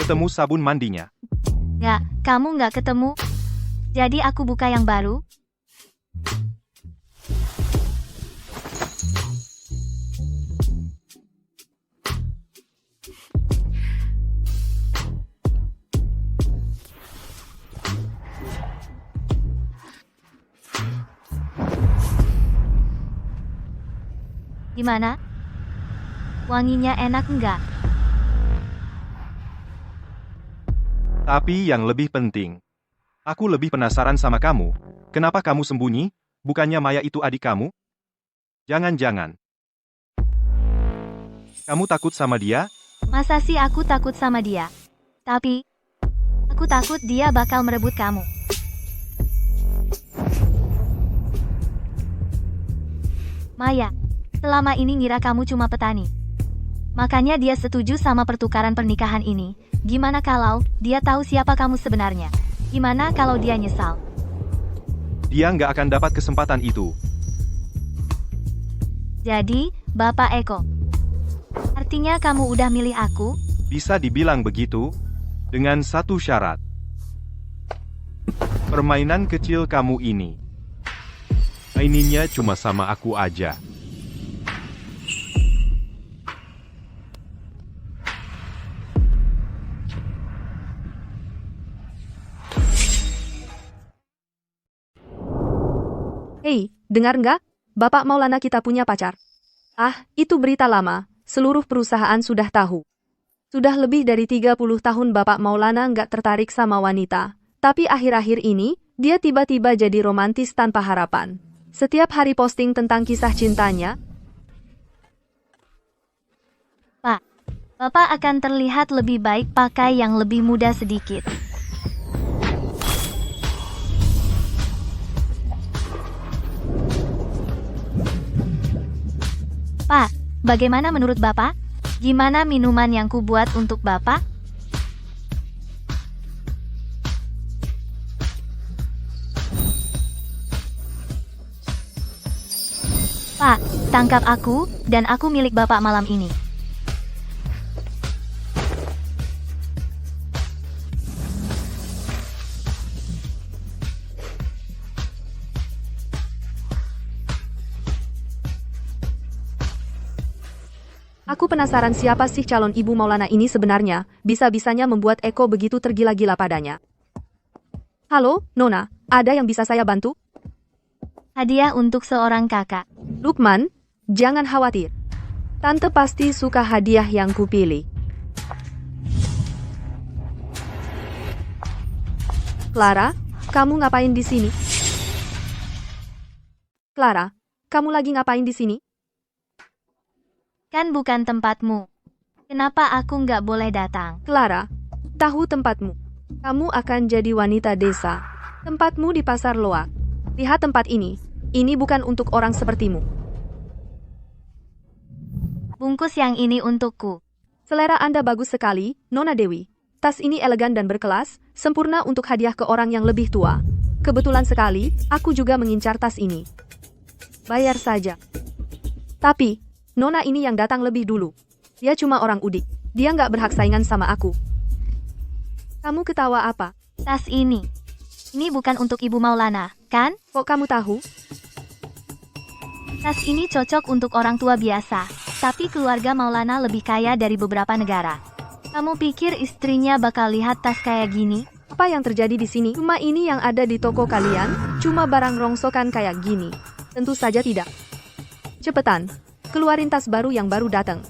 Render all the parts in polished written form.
ketemu sabun mandinya. Nggak, kamu nggak ketemu. Jadi aku buka yang baru. Gimana? Wanginya enak nggak? Tapi yang lebih penting, aku lebih penasaran sama kamu. Kenapa kamu sembunyi? Bukannya Maya itu adik kamu? Jangan-jangan. Kamu takut sama dia? Masa sih aku takut sama dia? Tapi, aku takut dia bakal merebut kamu. Maya, selama ini ngira kamu cuma petani. Makanya dia setuju sama pertukaran pernikahan ini. Gimana kalau dia tahu siapa kamu sebenarnya? Gimana kalau dia nyesal? Dia nggak akan dapat kesempatan itu. Jadi, Bapak Eko. Artinya kamu udah milih aku? Bisa dibilang begitu, dengan satu syarat. Permainan kecil kamu ini. Maininnya cuma sama aku aja. Hei, dengar nggak? Bapak Maulana kita punya pacar. Ah, itu berita lama. Seluruh perusahaan sudah tahu. Sudah lebih dari 30 tahun Bapak Maulana nggak tertarik sama wanita. Tapi akhir-akhir ini, dia tiba-tiba jadi romantis tanpa harapan. Setiap hari posting tentang kisah cintanya. Pak, Bapak akan terlihat lebih baik pakai yang lebih muda sedikit. Pak, bagaimana menurut Bapak? Gimana minuman yang kubuat untuk Bapak? Pak, tangkap aku, dan aku milik Bapak malam ini. Aku penasaran siapa sih calon ibu Maulana ini sebenarnya, bisa-bisanya membuat Eko begitu tergila-gila padanya. Halo, Nona, ada yang bisa saya bantu? Hadiah untuk seorang kakak. Lukman, jangan khawatir. Tante pasti suka hadiah yang kupilih. Clara, kamu ngapain di sini? Clara, kamu lagi ngapain di sini? Kan bukan tempatmu. Kenapa aku nggak boleh datang? Clara, tahu tempatmu. Kamu akan jadi wanita desa. Tempatmu di pasar loak. Lihat tempat ini. Ini bukan untuk orang sepertimu. Bungkus yang ini untukku. Selera Anda bagus sekali, Nona Dewi. Tas ini elegan dan berkelas, sempurna untuk hadiah ke orang yang lebih tua. Kebetulan sekali, aku juga mengincar tas ini. Bayar saja. Tapi, Nona ini yang datang lebih dulu. Dia cuma orang udik. Dia nggak berhak saingan sama aku. Kamu ketawa apa? Tas ini. Ini bukan untuk Ibu Maulana, kan? Kok kamu tahu? Tas ini cocok untuk orang tua biasa. Tapi keluarga Maulana lebih kaya dari beberapa negara. Kamu pikir istrinya bakal lihat tas kayak gini? Apa yang terjadi di sini? Cuma ini yang ada di toko kalian? Cuma barang rongsokan kayak gini? Tentu saja tidak. Cepetan. Keluarin tas baru yang baru datang.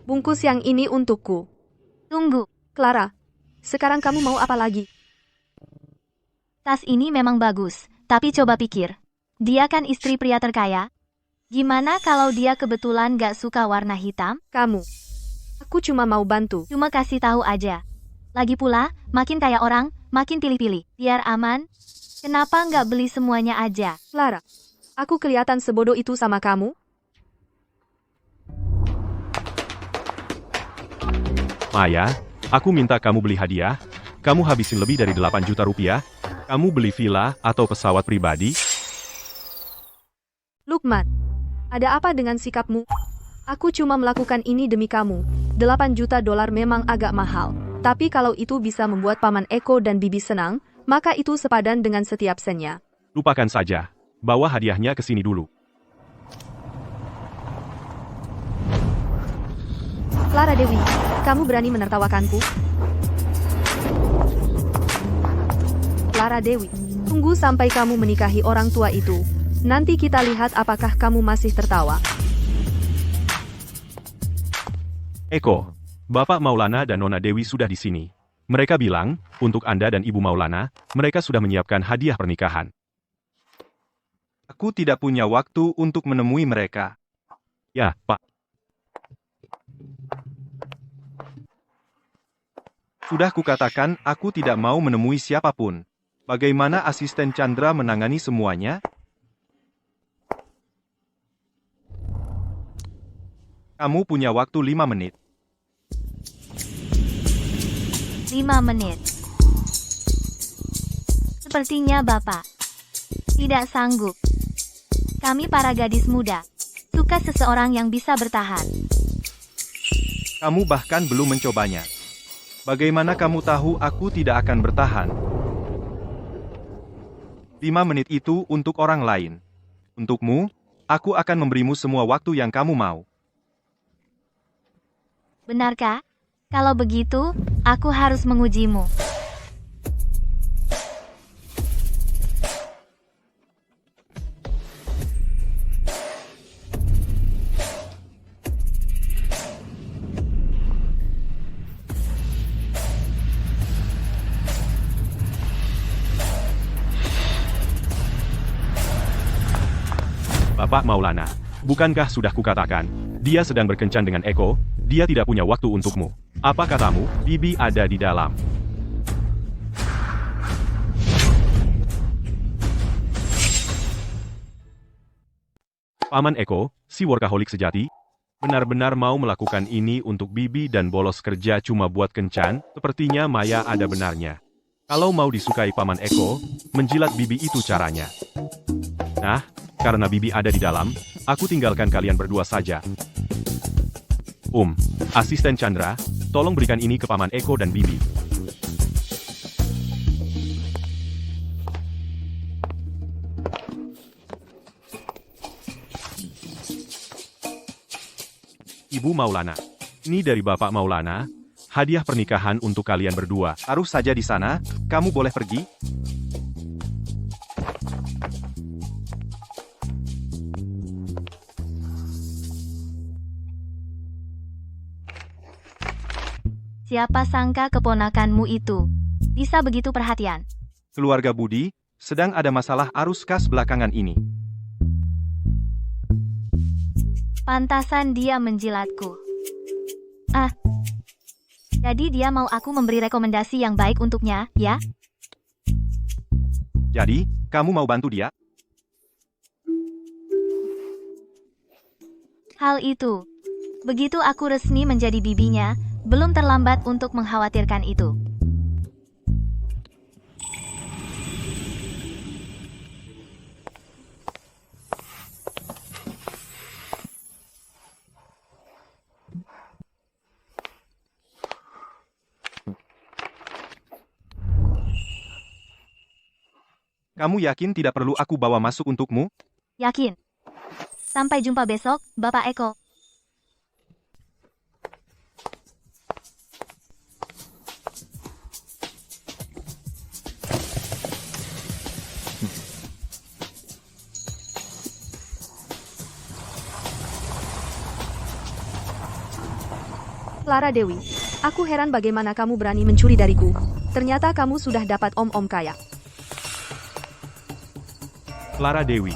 Bungkus yang ini untukku. Tunggu, Clara, sekarang kamu mau apa lagi? tas ini memang bagus, tapi coba pikir. Dia kan istri pria terkaya. Gimana kalau dia kebetulan gak suka warna hitam? Kamu. Aku cuma mau bantu. Cuma kasih tahu aja. Lagi pula, makin kaya orang, makin pilih-pilih. Biar aman, kenapa nggak beli semuanya aja? Clara, aku kelihatan sebodoh itu sama kamu? Maya, aku minta kamu beli hadiah. Kamu habisin lebih dari 8 juta rupiah? Kamu beli villa atau pesawat pribadi? Lukman, ada apa dengan sikapmu? Aku cuma melakukan ini demi kamu. 8 juta dolar memang agak mahal. Tapi kalau itu bisa membuat Paman Eko dan Bibi senang, maka itu sepadan dengan setiap sennya. Lupakan saja. Bawa hadiahnya ke sini dulu. Clara Dewi, kamu berani menertawakanku? Clara Dewi, tunggu sampai kamu menikahi orang tua itu. Nanti kita lihat apakah kamu masih tertawa. Eko, Bapak Maulana dan Nona Dewi sudah di sini. Mereka bilang, untuk Anda dan Ibu Maulana, mereka sudah menyiapkan hadiah pernikahan. Aku tidak punya waktu untuk menemui mereka. Ya, Pak. Sudah kukatakan, aku tidak mau menemui siapapun. Bagaimana asisten Chandra menangani semuanya? Kamu punya waktu 5 menit. 5 menit. Sepertinya Bapak tidak sanggup. Kami para gadis muda suka seseorang yang bisa bertahan. Kamu bahkan belum mencobanya. Bagaimana kamu tahu aku tidak akan bertahan? 5 menit itu untuk orang lain. Untukmu, aku akan memberimu semua waktu yang kamu mau. Benarkah? Kalau begitu, aku harus mengujimu. Bapak Maulana, bukankah sudah kukatakan, dia sedang berkencan dengan Eko, dia tidak punya waktu untukmu. Apa katamu, Bibi ada di dalam. Paman Eko, si workaholic sejati, benar-benar mau melakukan ini untuk Bibi dan bolos kerja cuma buat kencan, sepertinya Maya ada benarnya. Kalau mau disukai Paman Eko, menjilat Bibi itu caranya. Nah, karena Bibi ada di dalam, aku tinggalkan kalian berdua saja. Asisten Chandra, tolong berikan ini ke Paman Eko dan Bibi. Ibu Maulana, ini dari Bapak Maulana, hadiah pernikahan untuk kalian berdua. Taruh saja di sana, kamu boleh pergi. Siapa sangka keponakanmu itu bisa begitu perhatian. Keluarga Budi, sedang ada masalah arus kas belakangan ini. Pantasan dia menjilatku. Jadi dia mau aku memberi rekomendasi yang baik untuknya, ya? Jadi, kamu mau bantu dia? Hal itu. Begitu aku resmi menjadi bibinya, belum terlambat untuk mengkhawatirkan itu. Kamu yakin tidak perlu aku bawa masuk untukmu? Yakin. Sampai jumpa besok, Bapak Eko. Clara Dewi, aku heran bagaimana kamu berani mencuri dariku. Ternyata kamu sudah dapat om-om kaya. Clara Dewi,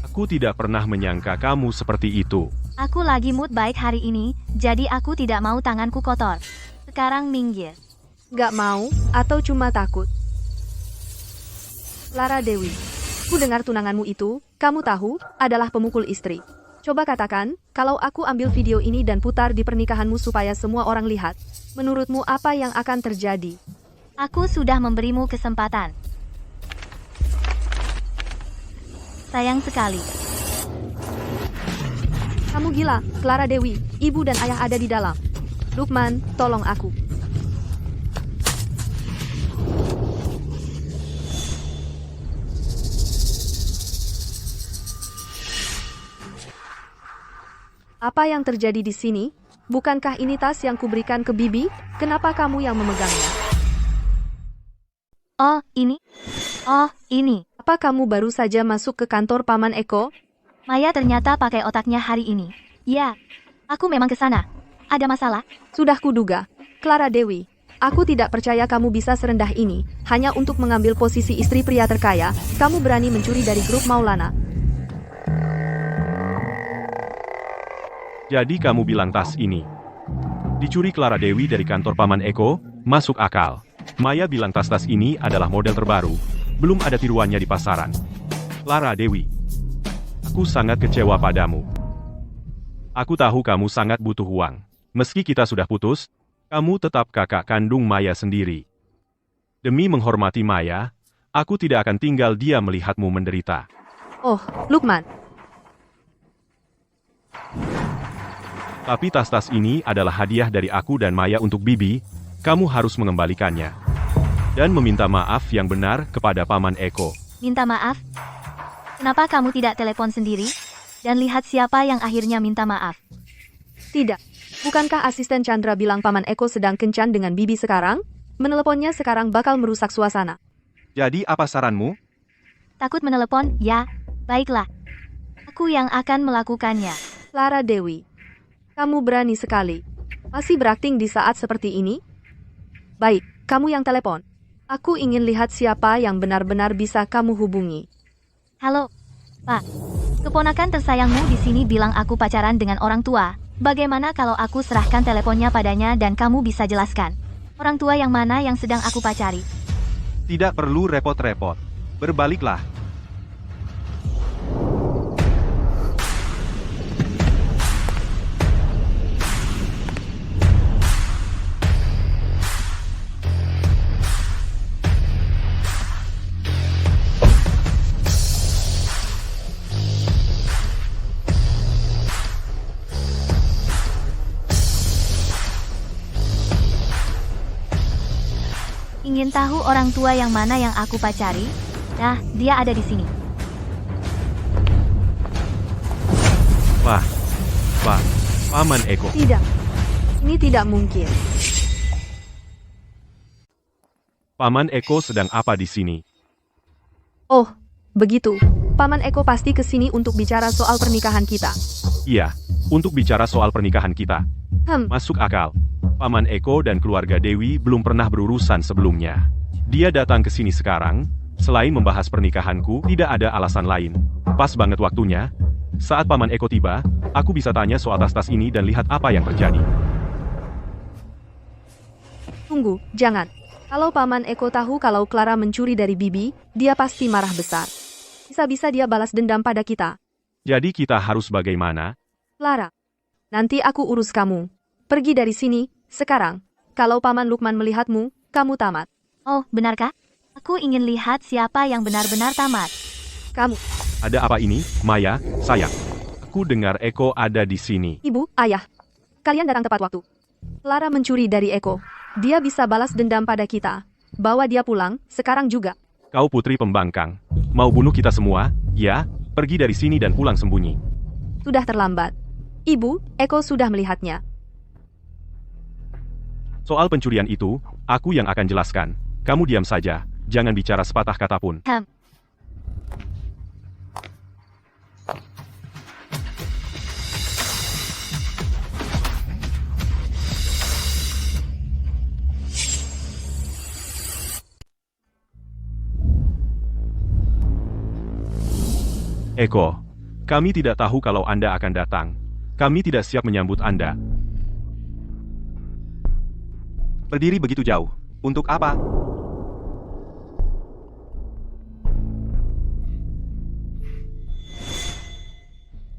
aku tidak pernah menyangka kamu seperti itu. Aku lagi mood baik hari ini, jadi aku tidak mau tanganku kotor. Sekarang minggir. Gak mau, atau cuma takut? Clara Dewi, ku dengar tunanganmu itu, kamu tahu, adalah pemukul istri. Coba katakan, kalau aku ambil video ini dan putar di pernikahanmu supaya semua orang lihat, menurutmu apa yang akan terjadi? Aku sudah memberimu kesempatan. Sayang sekali. Kamu gila, Clara Dewi. Ibu dan ayah ada di dalam. Lukman, tolong aku. Apa yang terjadi di sini? Bukankah ini tas yang kuberikan ke Bibi? Kenapa kamu yang memegangnya? Oh, ini? Oh, ini. Apa kamu baru saja masuk ke kantor Paman Eko? Maya ternyata pakai otaknya hari ini. Ya, aku memang ke sana. Ada masalah? Sudah kuduga. Clara Dewi, aku tidak percaya kamu bisa serendah ini. Hanya untuk mengambil posisi istri pria terkaya, kamu berani mencuri dari grup Maulana. Jadi kamu bilang tas ini dicuri Clara Dewi dari kantor Paman Eko? Masuk akal. Maya bilang tas-tas ini adalah model terbaru. Belum ada tiruannya di pasaran. Clara Dewi, aku sangat kecewa padamu. Aku tahu kamu sangat butuh uang. Meski kita sudah putus, kamu tetap kakak kandung Maya sendiri. Demi menghormati Maya, aku tidak akan tinggal dia melihatmu menderita. Oh, Lukman. Tapi tas-tas ini adalah hadiah dari aku dan Maya untuk Bibi. Kamu harus mengembalikannya. Dan meminta maaf yang benar kepada Paman Eko. Minta maaf? Kenapa kamu tidak telepon sendiri? Dan lihat siapa yang akhirnya minta maaf. Tidak. Bukankah asisten Chandra bilang Paman Eko sedang kencan dengan Bibi sekarang? Meneleponnya sekarang bakal merusak suasana. Jadi apa saranmu? Takut menelepon? Ya, baiklah. Aku yang akan melakukannya. Clara Dewi, kamu berani sekali. Masih berakting di saat seperti ini? Baik, kamu yang telepon. Aku ingin lihat siapa yang benar-benar bisa kamu hubungi. Halo, Pak. Keponakan tersayangmu di sini bilang aku pacaran dengan orang tua. Bagaimana kalau aku serahkan teleponnya padanya dan kamu bisa jelaskan? Orang tua yang mana yang sedang aku pacari? Tidak perlu repot-repot. Berbaliklah. Ingin tahu orang tua yang mana yang aku pacari? Nah, dia ada di sini. Paman Eko. Tidak. Ini tidak mungkin. Paman Eko sedang apa di sini? Oh, begitu. Paman Eko pasti ke sini untuk bicara soal pernikahan kita. Iya, untuk bicara soal pernikahan kita. Masuk akal. Paman Eko dan keluarga Dewi belum pernah berurusan sebelumnya. Dia datang ke sini sekarang, selain membahas pernikahanku, tidak ada alasan lain. Pas banget waktunya. Saat Paman Eko tiba, aku bisa tanya soal tas-tas ini dan lihat apa yang terjadi. Tunggu, jangan. Kalau Paman Eko tahu kalau Clara mencuri dari Bibi, dia pasti marah besar. Bisa-bisa dia balas dendam pada kita. Jadi kita harus bagaimana? Clara, nanti aku urus kamu. Pergi dari sini, sekarang. Kalau Paman Lukman melihatmu, kamu tamat. Oh, benarkah? Aku ingin lihat siapa yang benar-benar tamat. Kamu. Ada apa ini, Maya, sayang? Aku dengar Eko ada di sini. Ibu, ayah. Kalian datang tepat waktu. Clara mencuri dari Eko. Dia bisa balas dendam pada kita. Bawa dia pulang, sekarang juga. Kau putri pembangkang. Mau bunuh kita semua? Ya, pergi dari sini dan pulang sembunyi. Sudah terlambat. Ibu, Eko sudah melihatnya. Soal pencurian itu, aku yang akan jelaskan. Kamu diam saja, jangan bicara sepatah kata pun. Eko, kami tidak tahu kalau Anda akan datang. Kami tidak siap menyambut Anda. Berdiri begitu jauh. Untuk apa?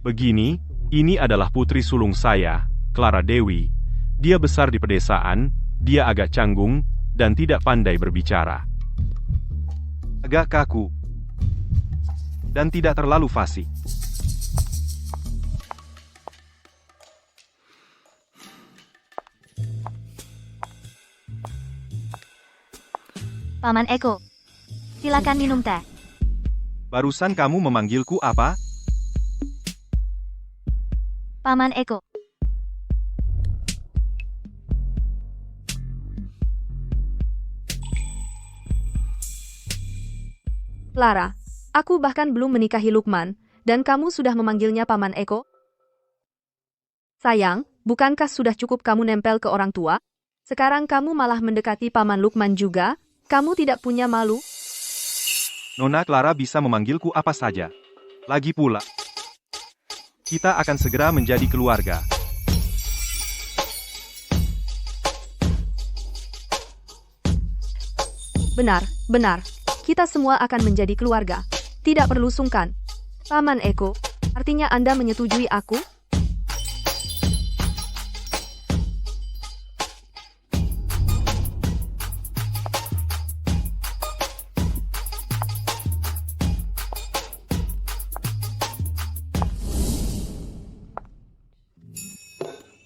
Begini, ini adalah putri sulung saya, Clara Dewi. Dia besar di pedesaan, dia agak canggung, dan tidak pandai berbicara. Agak kaku, dan tidak terlalu fasih. Paman Eko, silakan minum teh. Barusan kamu memanggilku apa? Paman Eko. Clara, aku bahkan belum menikahi Lukman, dan kamu sudah memanggilnya Paman Eko? Sayang, bukankah sudah cukup kamu nempel ke orang tua? Sekarang kamu malah mendekati Paman Lukman juga? Kamu tidak punya malu? Nona Clara bisa memanggilku apa saja. Lagi pula, kita akan segera menjadi keluarga. Benar, benar. Kita semua akan menjadi keluarga. Tidak perlu sungkan. Paman Eko, artinya Anda menyetujui aku?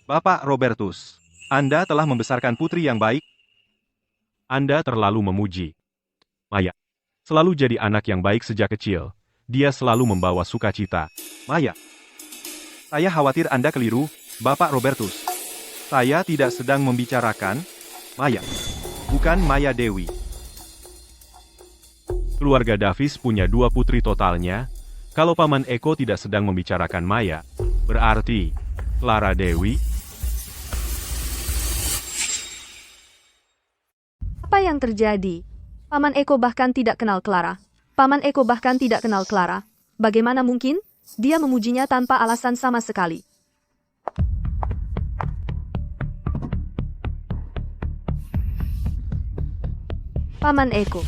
Bapak Robertus, Anda telah membesarkan putri yang baik. Anda terlalu memuji Maya. Selalu jadi anak yang baik sejak kecil. Dia selalu membawa sukacita. Maya, saya khawatir Anda keliru, Bapak Robertus. Saya tidak sedang membicarakan Maya. Bukan Maya Dewi. Keluarga Davis punya 2 putri totalnya. Kalau Paman Eko tidak sedang membicarakan Maya, berarti Clara Dewi. Apa yang terjadi? Paman Eko bahkan tidak kenal Clara. Paman Eko bahkan tidak kenal Clara. Bagaimana mungkin? Dia memujinya tanpa alasan sama sekali. Paman Eko.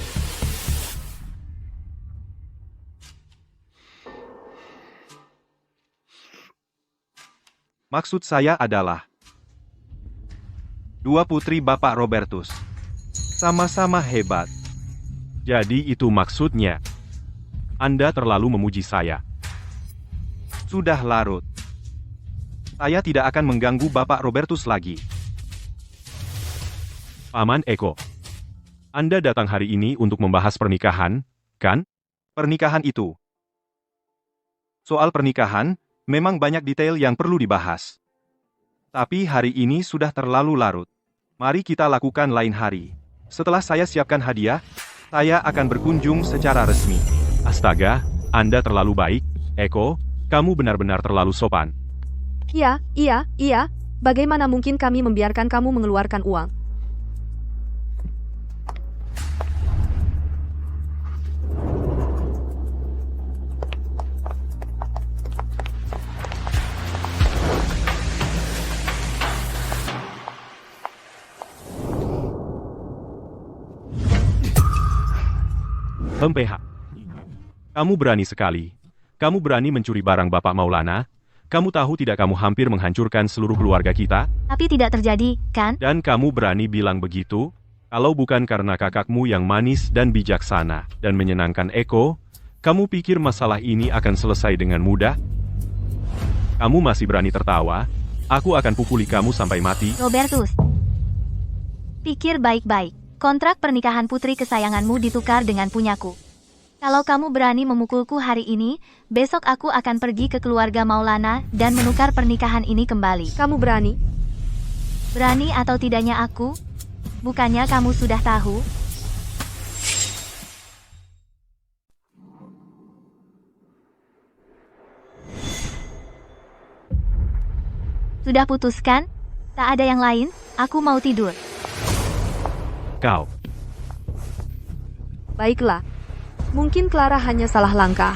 Maksud saya adalah 2 putri Bapak Robertus. Sama-sama hebat. Jadi itu maksudnya. Anda terlalu memuji saya. Sudah larut. Saya tidak akan mengganggu Bapak Robertus lagi. Paman Eko. Anda datang hari ini untuk membahas pernikahan, kan? Pernikahan itu. Soal pernikahan, memang banyak detail yang perlu dibahas. Tapi hari ini sudah terlalu larut. Mari kita lakukan lain hari. Setelah saya siapkan hadiah, saya akan berkunjung secara resmi. Astaga, Anda terlalu baik, Eko. Kamu benar-benar terlalu sopan. Iya. Bagaimana mungkin kami membiarkan kamu mengeluarkan uang? PH. Kamu berani sekali. Kamu berani mencuri barang Bapak Maulana. Kamu tahu tidak kamu hampir menghancurkan seluruh keluarga kita? Tapi tidak terjadi, kan? Dan kamu berani bilang begitu? Kalau bukan karena kakakmu yang manis dan bijaksana dan menyenangkan Eko, kamu pikir masalah ini akan selesai dengan mudah? Kamu masih berani tertawa? Aku akan pukuli kamu sampai mati. Robertus. Pikir baik-baik. Kontrak pernikahan putri kesayanganmu ditukar dengan punyaku. Kalau kamu berani memukulku hari ini, besok aku akan pergi ke keluarga Maulana dan menukar pernikahan ini kembali. Kamu berani? Berani atau tidaknya aku? Bukannya kamu sudah tahu? Sudah putuskan? Tak ada yang lain? Aku mau tidur. Kau. Baiklah. Mungkin Clara hanya salah langkah.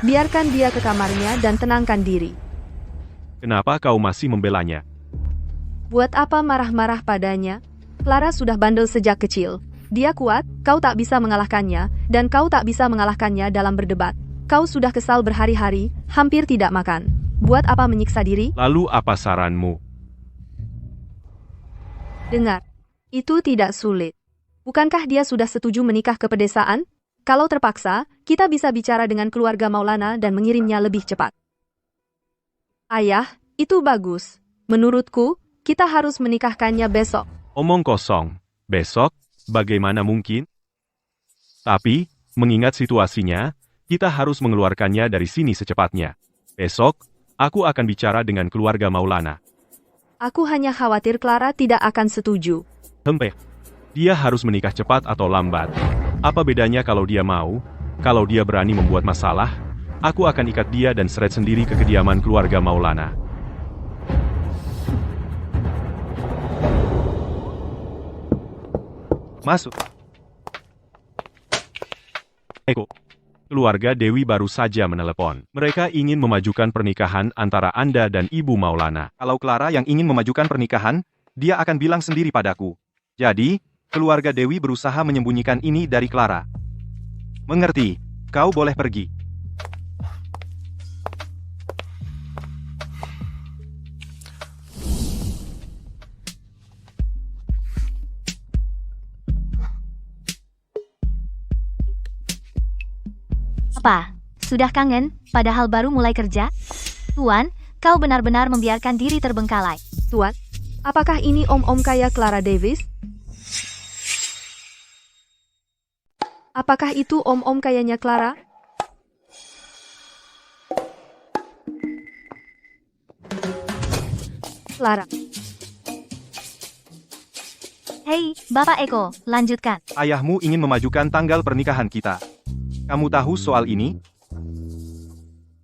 Biarkan dia ke kamarnya dan tenangkan diri. Kenapa kau masih membelanya? Buat apa marah-marah padanya? Clara sudah bandel sejak kecil. Dia kuat, kau tak bisa mengalahkannya, dan kau tak bisa mengalahkannya dalam berdebat. Kau sudah kesal berhari-hari, hampir tidak makan. Buat apa menyiksa diri? Lalu apa saranmu? Dengar. Itu tidak sulit. Bukankah dia sudah setuju menikah ke pedesaan? Kalau terpaksa, kita bisa bicara dengan keluarga Maulana dan mengirimnya lebih cepat. Ayah, itu bagus. Menurutku, kita harus menikahkannya besok. Omong kosong. Besok, bagaimana mungkin? Tapi, mengingat situasinya, kita harus mengeluarkannya dari sini secepatnya. Besok, aku akan bicara dengan keluarga Maulana. Aku hanya khawatir Clara tidak akan setuju. Hempeh. Dia harus menikah cepat atau lambat. Apa bedanya kalau dia mau? Kalau dia berani membuat masalah, aku akan ikat dia dan seret sendiri ke kediaman keluarga Maulana. Masuk. Eko. Keluarga Dewi baru saja menelepon. Mereka ingin memajukan pernikahan antara Anda dan Ibu Maulana. Kalau Clara yang ingin memajukan pernikahan, dia akan bilang sendiri padaku. Jadi, keluarga Dewi berusaha menyembunyikan ini dari Clara. Mengerti? Kau boleh pergi. Apa? Sudah kangen, padahal baru mulai kerja? Tuan, kau benar-benar membiarkan diri terbengkalai. Tuan, apakah ini om-om kaya Clara Davis? Apakah itu om-om kayanya Clara? Clara. Hei, Bapak Eko, lanjutkan. Ayahmu ingin memajukan tanggal pernikahan kita. Kamu tahu soal ini?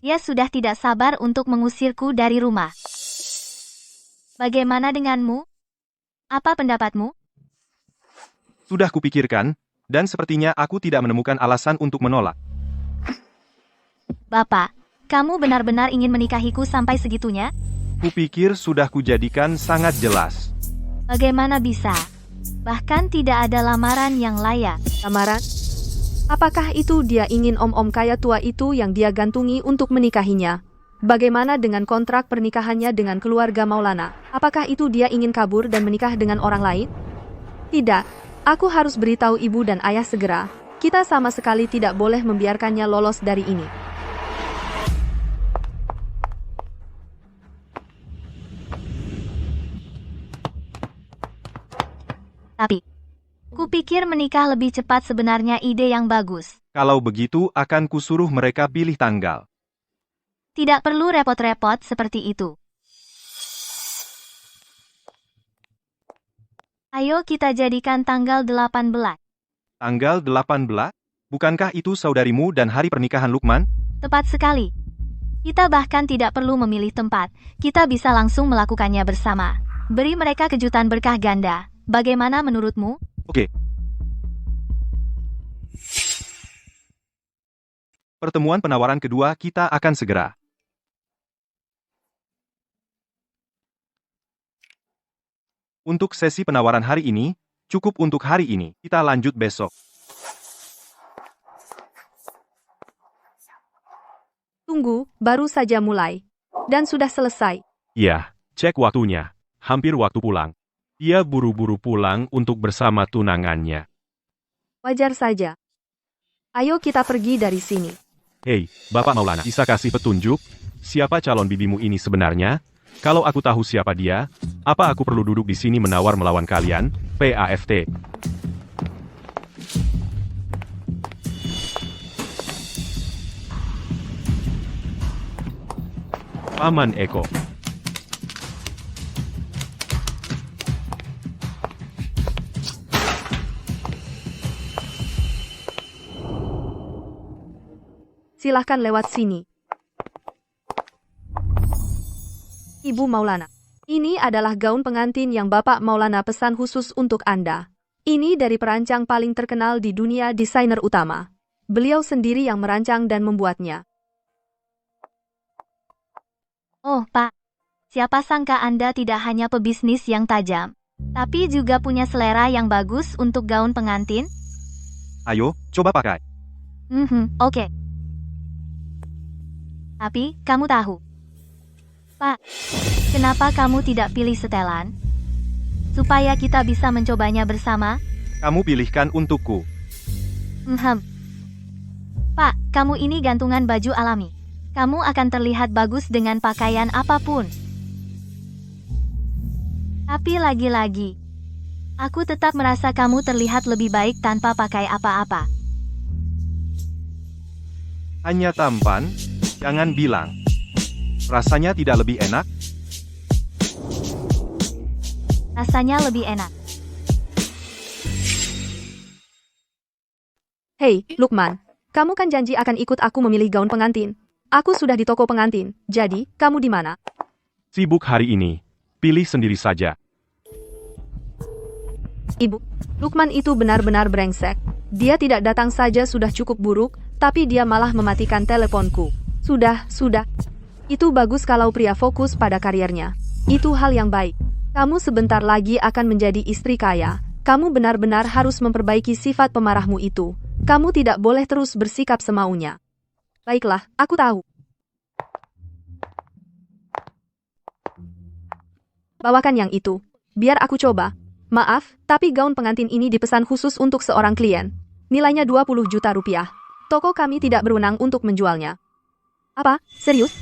Dia sudah tidak sabar untuk mengusirku dari rumah. Bagaimana denganmu? Apa pendapatmu? Sudah kupikirkan, dan sepertinya aku tidak menemukan alasan untuk menolak. Bapak, kamu benar-benar ingin menikahiku sampai segitunya? Kupikir sudah kujadikan sangat jelas. Bagaimana bisa? Bahkan tidak ada lamaran yang layak. Lamaran? Apakah itu dia ingin om-om kaya tua itu yang dia gantungi untuk menikahinya? Bagaimana dengan kontrak pernikahannya dengan keluarga Maulana? Apakah itu dia ingin kabur dan menikah dengan orang lain? Tidak, aku harus beritahu ibu dan ayah segera. Kita sama sekali tidak boleh membiarkannya lolos dari ini. Tapi, kupikir menikah lebih cepat sebenarnya ide yang bagus. Kalau begitu akan kusuruh mereka pilih tanggal. Tidak perlu repot-repot seperti itu. Ayo kita jadikan tanggal 18. Tanggal 18? Bukankah itu saudarimu dan hari pernikahan Lukman? Tepat sekali. Kita bahkan tidak perlu memilih tempat. Kita bisa langsung melakukannya bersama. Beri mereka kejutan berkah ganda. Bagaimana menurutmu? Oke. Pertemuan penawaran kedua kita akan segera. Untuk sesi penawaran hari ini, cukup untuk hari ini. Kita lanjut besok. Tunggu, baru saja mulai. Dan sudah selesai. Ya, cek waktunya. Hampir waktu pulang. Dia buru-buru pulang untuk bersama tunangannya. Wajar saja. Ayo kita pergi dari sini. Hei, Bapak Maulana, bisa kasih petunjuk? Siapa calon bibimu ini sebenarnya? Kalau aku tahu siapa dia, apa aku perlu duduk di sini menawar melawan kalian? PAFT. Paman Eko. Silahkan lewat sini. Ibu Maulana. Ini adalah gaun pengantin yang Bapak Maulana pesan khusus untuk Anda. Ini dari perancang paling terkenal di dunia, desainer utama. Beliau sendiri yang merancang dan membuatnya. Oh, Pak. Siapa sangka Anda tidak hanya pebisnis yang tajam, tapi juga punya selera yang bagus untuk gaun pengantin? Ayo, coba pakai. Oke. Tapi, kamu tahu. Pak, kenapa kamu tidak pilih setelan? Supaya kita bisa mencobanya bersama? Kamu pilihkan untukku. Pak, kamu ini gantungan baju alami. Kamu akan terlihat bagus dengan pakaian apapun. Tapi lagi-lagi, aku tetap merasa kamu terlihat lebih baik tanpa pakai apa-apa. Hanya tampan, jangan bilang. Rasanya tidak lebih enak? Rasanya lebih enak. Hei, Lukman. Kamu kan janji akan ikut aku memilih gaun pengantin. Aku sudah di toko pengantin, jadi kamu di mana? Sibuk hari ini. Pilih sendiri saja. Ibu, Lukman itu benar-benar brengsek. Dia tidak datang saja sudah cukup buruk, tapi dia malah mematikan teleponku. Sudah. Itu bagus kalau pria fokus pada karirnya. Itu hal yang baik. Kamu sebentar lagi akan menjadi istri kaya. Kamu benar-benar harus memperbaiki sifat pemarahmu itu. Kamu tidak boleh terus bersikap semaunya. Baiklah, aku tahu. Bawakan yang itu. Biar aku coba. Maaf, tapi gaun pengantin ini dipesan khusus untuk seorang klien. Nilainya 20 juta rupiah. Toko kami tidak berwenang untuk menjualnya. Apa? Serius?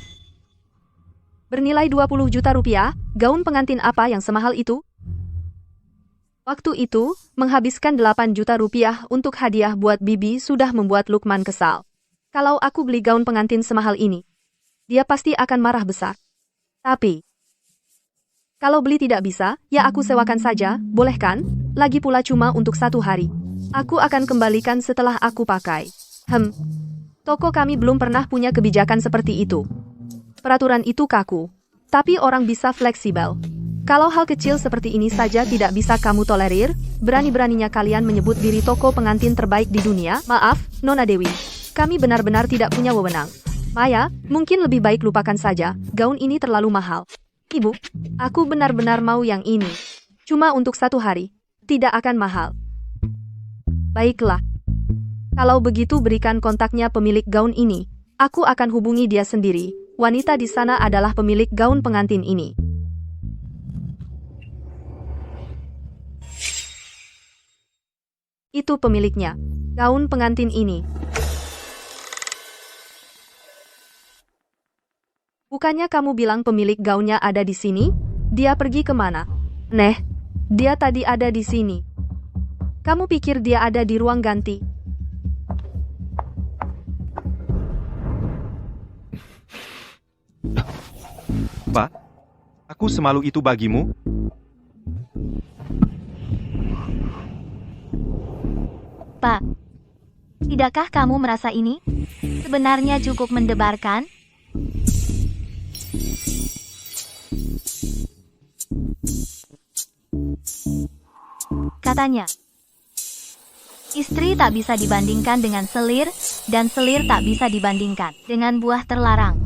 Bernilai 20 juta rupiah, gaun pengantin apa yang semahal itu? Waktu itu, menghabiskan 8 juta rupiah untuk hadiah buat Bibi sudah membuat Lukman kesal. Kalau aku beli gaun pengantin semahal ini, dia pasti akan marah besar. Tapi, kalau beli tidak bisa, ya aku sewakan saja, boleh kan? Lagi pula cuma untuk 1 hari. Aku akan kembalikan setelah aku pakai. Toko kami belum pernah punya kebijakan seperti itu. Peraturan itu kaku, tapi orang bisa fleksibel. Kalau hal kecil seperti ini saja tidak bisa kamu tolerir, berani-beraninya kalian menyebut diri toko pengantin terbaik di dunia. Maaf, Nona Dewi. Kami benar-benar tidak punya wewenang. Maya, mungkin lebih baik lupakan saja, gaun ini terlalu mahal. Ibu, aku benar-benar mau yang ini. Cuma untuk 1 hari. Tidak akan mahal. Baiklah. Kalau begitu berikan kontaknya pemilik gaun ini. Aku akan hubungi dia sendiri. Wanita di sana adalah pemilik gaun pengantin ini. Itu pemiliknya. Gaun pengantin ini. Bukannya kamu bilang pemilik gaunnya ada di sini? Dia pergi kemana? Dia tadi ada di sini. Kamu pikir dia ada di ruang ganti? Pak, aku semalu itu bagimu? Pak, tidakkah kamu merasa ini sebenarnya cukup mendebarkan? Katanya, istri tak bisa dibandingkan dengan selir, dan selir tak bisa dibandingkan dengan buah terlarang.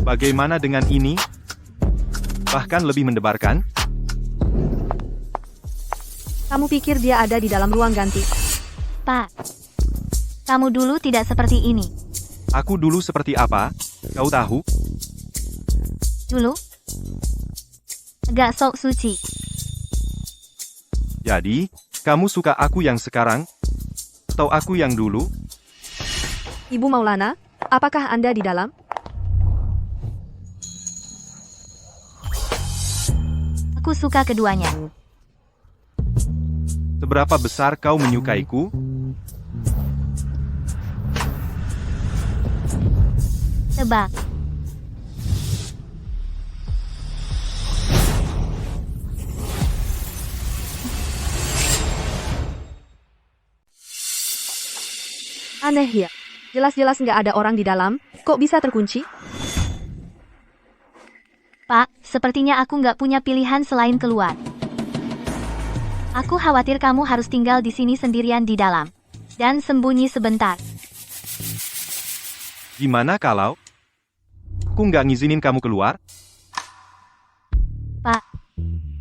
Bagaimana dengan ini? Bahkan lebih mendebarkan? Kamu pikir dia ada di dalam ruang ganti? Pak, kamu dulu tidak seperti ini. Aku dulu seperti apa? Kau tahu? Dulu? Agak sok suci. Jadi, kamu suka aku yang sekarang? Atau aku yang dulu? Ibu Maulana, apakah Anda di dalam? Aku suka keduanya. Seberapa besar kau menyukaiku? Tebak. Aneh ya. Jelas-jelas nggak ada orang di dalam, kok bisa terkunci? Pak, sepertinya aku nggak punya pilihan selain keluar. Aku khawatir kamu harus tinggal di sini sendirian di dalam. Dan sembunyi sebentar. Gimana kalau? Aku nggak ngizinin kamu keluar? Pak,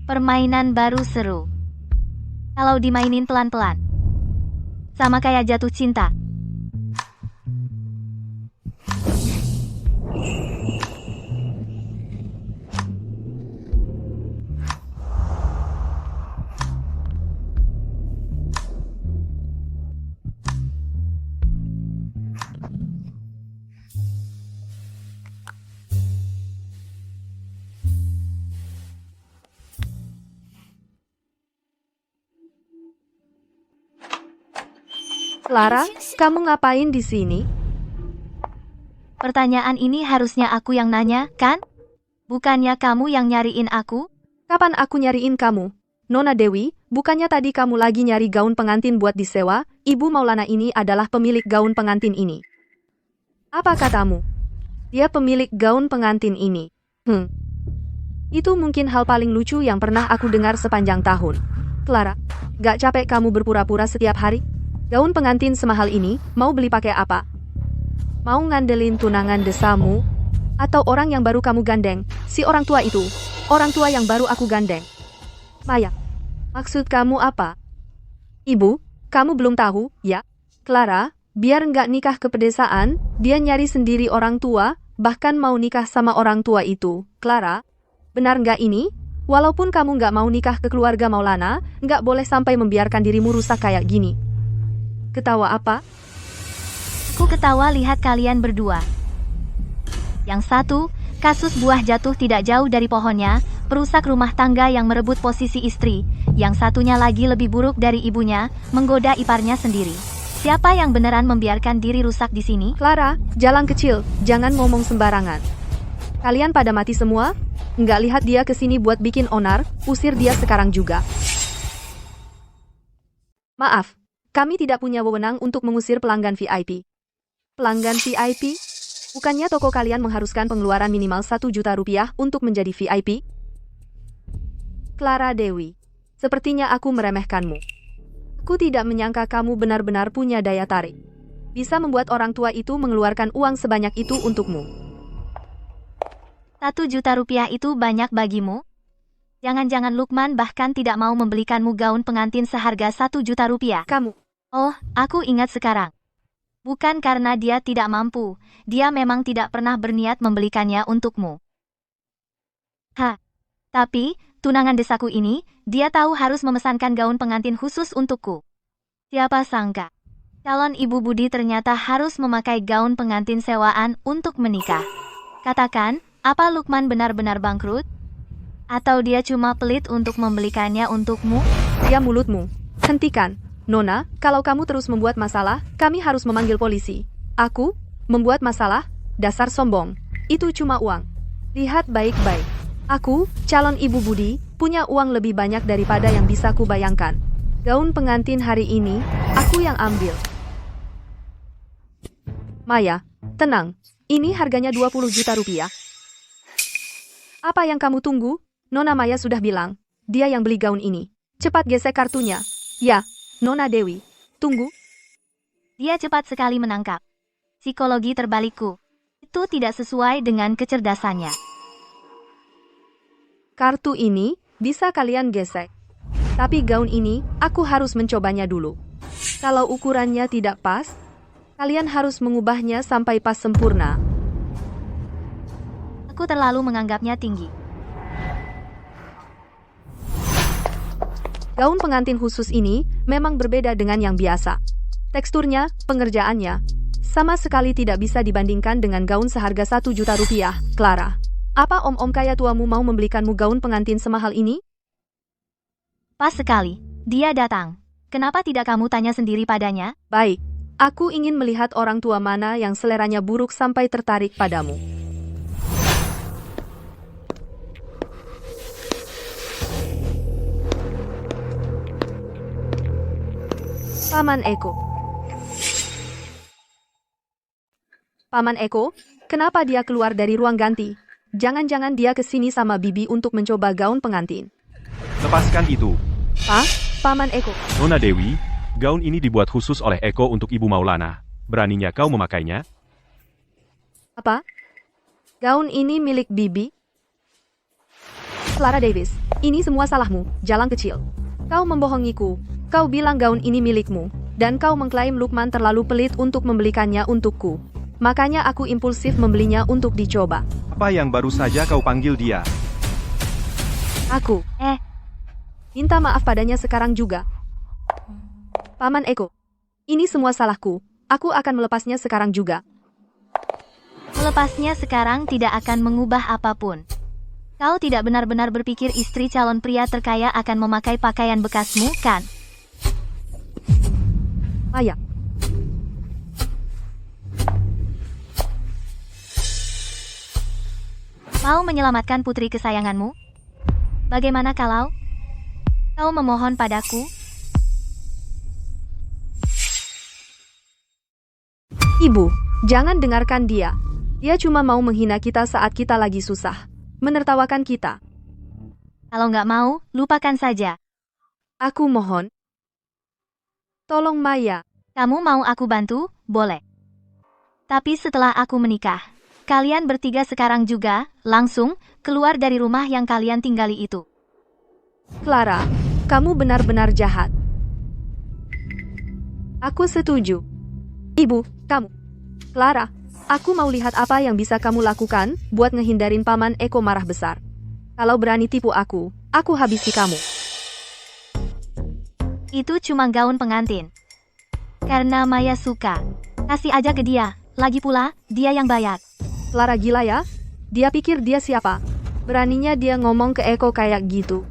permainan baru seru. Kalau dimainin pelan-pelan. Sama kayak jatuh cinta. Clara, kamu ngapain di sini? Pertanyaan ini harusnya aku yang nanya, kan? Bukannya kamu yang nyariin aku? Kapan aku nyariin kamu? Nona Dewi, bukannya tadi kamu lagi nyari gaun pengantin buat disewa? Ibu Maulana ini adalah pemilik gaun pengantin ini. Apa katamu? Dia pemilik gaun pengantin ini. Itu mungkin hal paling lucu yang pernah aku dengar sepanjang tahun. Clara, gak capek kamu berpura-pura setiap hari? Gaun pengantin semahal ini, mau beli pakai apa? Mau ngandelin tunangan desamu? Atau orang yang baru kamu gandeng? Si orang tua itu. Orang tua yang baru aku gandeng. Maya, maksud kamu apa? Ibu, kamu belum tahu, ya? Clara, biar nggak nikah ke pedesaan, dia nyari sendiri orang tua, bahkan mau nikah sama orang tua itu. Clara, benar nggak ini? Walaupun kamu nggak mau nikah ke keluarga Maulana, nggak boleh sampai membiarkan dirimu rusak kayak gini. Ketawa apa? Aku ketawa lihat kalian berdua. Yang satu, kasus buah jatuh tidak jauh dari pohonnya, perusak rumah tangga yang merebut posisi istri. Yang satunya lagi lebih buruk dari ibunya, menggoda iparnya sendiri. Siapa yang beneran membiarkan diri rusak di sini? Clara, jalan kecil, jangan ngomong sembarangan. Kalian pada mati semua? Nggak lihat dia kesini buat bikin onar, usir dia sekarang juga. Maaf, kami tidak punya wewenang untuk mengusir pelanggan VIP. Pelanggan VIP? Bukannya toko kalian mengharuskan pengeluaran minimal 1 juta rupiah untuk menjadi VIP? Clara Dewi, sepertinya aku meremehkanmu. Aku tidak menyangka kamu benar-benar punya daya tarik. Bisa membuat orang tua itu mengeluarkan uang sebanyak itu untukmu. 1 juta rupiah itu banyak bagimu? Jangan-jangan Lukman bahkan tidak mau membelikanmu gaun pengantin seharga 1 juta rupiah. Kamu. Oh, aku ingat sekarang. Bukan karena dia tidak mampu, dia memang tidak pernah berniat membelikannya untukmu. Tapi, tunangan desaku ini, dia tahu harus memesankan gaun pengantin khusus untukku. Siapa sangka, calon ibu Budi ternyata harus memakai gaun pengantin sewaan untuk menikah. Katakan, apa Lukman benar-benar bangkrut? Atau dia cuma pelit untuk membelikannya untukmu? Diam mulutmu. Hentikan. Nona, kalau kamu terus membuat masalah, kami harus memanggil polisi. Aku? Membuat masalah? Dasar sombong. Itu cuma uang. Lihat baik-baik. Aku, calon ibu Budi, punya uang lebih banyak daripada yang bisa kubayangkan. Gaun pengantin hari ini, aku yang ambil. Maya, tenang. Ini harganya 20 juta rupiah. Apa yang kamu tunggu? Nona Maya sudah bilang, dia yang beli gaun ini. Cepat gesek kartunya. Ya, Nona Dewi. Tunggu. Dia cepat sekali menangkap. Psikologi terbalikku. Itu tidak sesuai dengan kecerdasannya. Kartu ini bisa kalian gesek. Tapi gaun ini, aku harus mencobanya dulu. Kalau ukurannya tidak pas, kalian harus mengubahnya sampai pas sempurna. Aku terlalu menganggapnya tinggi. Gaun pengantin khusus ini memang berbeda dengan yang biasa. Teksturnya, pengerjaannya, sama sekali tidak bisa dibandingkan dengan gaun seharga 1 juta rupiah. Clara, apa om-om kaya tuamu mau membelikanmu gaun pengantin semahal ini? Pas sekali. Dia datang. Kenapa tidak kamu tanya sendiri padanya? Baik, aku ingin melihat orang tua mana yang seleranya buruk sampai tertarik padamu. Paman Eko. Paman Eko, kenapa dia keluar dari ruang ganti? Jangan-jangan dia kesini sama Bibi untuk mencoba gaun pengantin. Lepaskan itu. Paman Eko. Nona Dewi, gaun ini dibuat khusus oleh Eko untuk Ibu Maulana. Beraninya kau memakainya? Apa? Gaun ini milik Bibi? Clara Davis, ini semua salahmu, jalan kecil. Kau membohongiku. Kau bilang gaun ini milikmu. Dan kau mengklaim Lukman terlalu pelit untuk membelikannya untukku. Makanya aku impulsif membelinya untuk dicoba. Apa yang baru saja kau panggil dia? Aku, minta maaf padanya sekarang juga. Paman Eko, ini semua salahku. Aku akan melepasnya sekarang juga. Melepasnya sekarang tidak akan mengubah apapun. Kau tidak benar-benar berpikir istri calon pria terkaya akan memakai pakaian bekasmu, kan? Maya, Mau menyelamatkan putri kesayanganmu? Bagaimana kalau kau memohon padaku? Ibu, jangan dengarkan dia. Dia cuma mau menghina kita saat kita lagi susah. Menertawakan kita. Kalau nggak mau, lupakan saja. Aku mohon. Tolong Maya. Kamu mau aku bantu? Boleh. Tapi setelah aku menikah, kalian bertiga sekarang juga, langsung, keluar dari rumah yang kalian tinggali itu. Clara, kamu benar-benar jahat. Aku setuju. Ibu, kamu. Clara, aku mau lihat apa yang bisa kamu lakukan buat ngehindarin Paman Eko marah besar. Kalau berani tipu aku habisi kamu. Itu cuma gaun pengantin. Karena Maya suka. Kasih aja ke dia. Lagi pula, dia yang bayar. Clara gila ya? Dia pikir dia siapa? Beraninya dia ngomong ke Eko kayak gitu.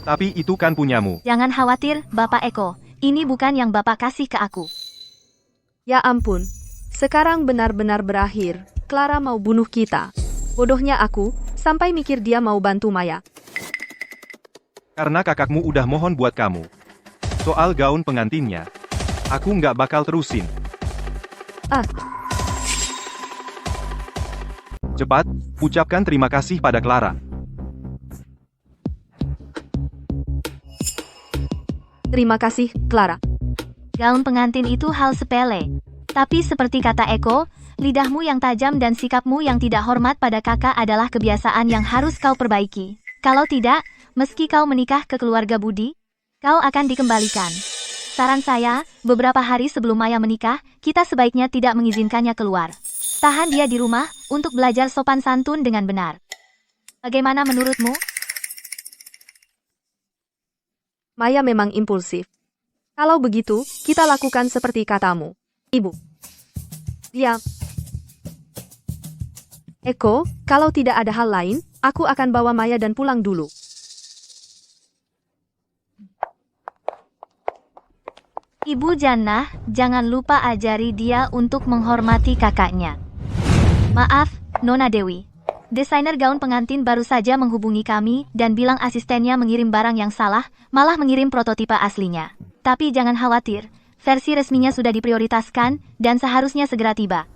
Tapi itu kan punyamu. Jangan khawatir, Bapak Eko. Ini bukan yang Bapak kasih ke aku. Ya ampun. Sekarang benar-benar berakhir. Clara mau bunuh kita. Bodohnya aku, sampai mikir dia mau bantu Maya. Karena kakakmu udah mohon buat kamu. Soal gaun pengantinnya, aku nggak bakal terusin. Cepat, ucapkan terima kasih pada Clara. Terima kasih, Clara. Gaun pengantin itu hal sepele. Tapi seperti kata Eko, lidahmu yang tajam dan sikapmu yang tidak hormat pada kakak adalah kebiasaan yang harus kau perbaiki. Kalau tidak, meski kau menikah ke keluarga Budi, kau akan dikembalikan. Saran saya, beberapa hari sebelum Maya menikah, kita sebaiknya tidak mengizinkannya keluar. Tahan dia di rumah, untuk belajar sopan santun dengan benar. Bagaimana menurutmu? Maya memang impulsif. Kalau begitu, kita lakukan seperti katamu. Ibu. Diam. Eko, kalau tidak ada hal lain, aku akan bawa Maya dan pulang dulu. Ibu Jannah, jangan lupa ajari dia untuk menghormati kakaknya. Maaf, Nona Dewi. Desainer gaun pengantin baru saja menghubungi kami dan bilang asistennya mengirim barang yang salah, malah mengirim prototipe aslinya. Tapi jangan khawatir, versi resminya sudah diprioritaskan dan seharusnya segera tiba.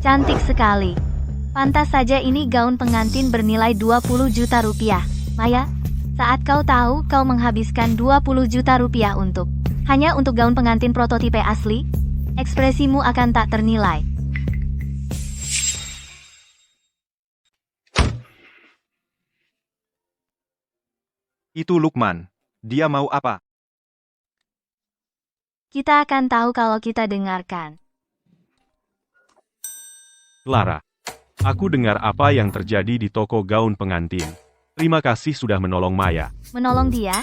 Cantik sekali. Pantas saja ini gaun pengantin bernilai 20 juta rupiah. Maya, saat kau tahu kau menghabiskan 20 juta rupiah hanya untuk gaun pengantin prototipe asli, ekspresimu akan tak ternilai. Itu Lukman. Dia mau apa? Kita akan tahu kalau kita dengarkan. Clara, aku dengar apa yang terjadi di toko gaun pengantin. Terima kasih sudah menolong Maya. Menolong dia?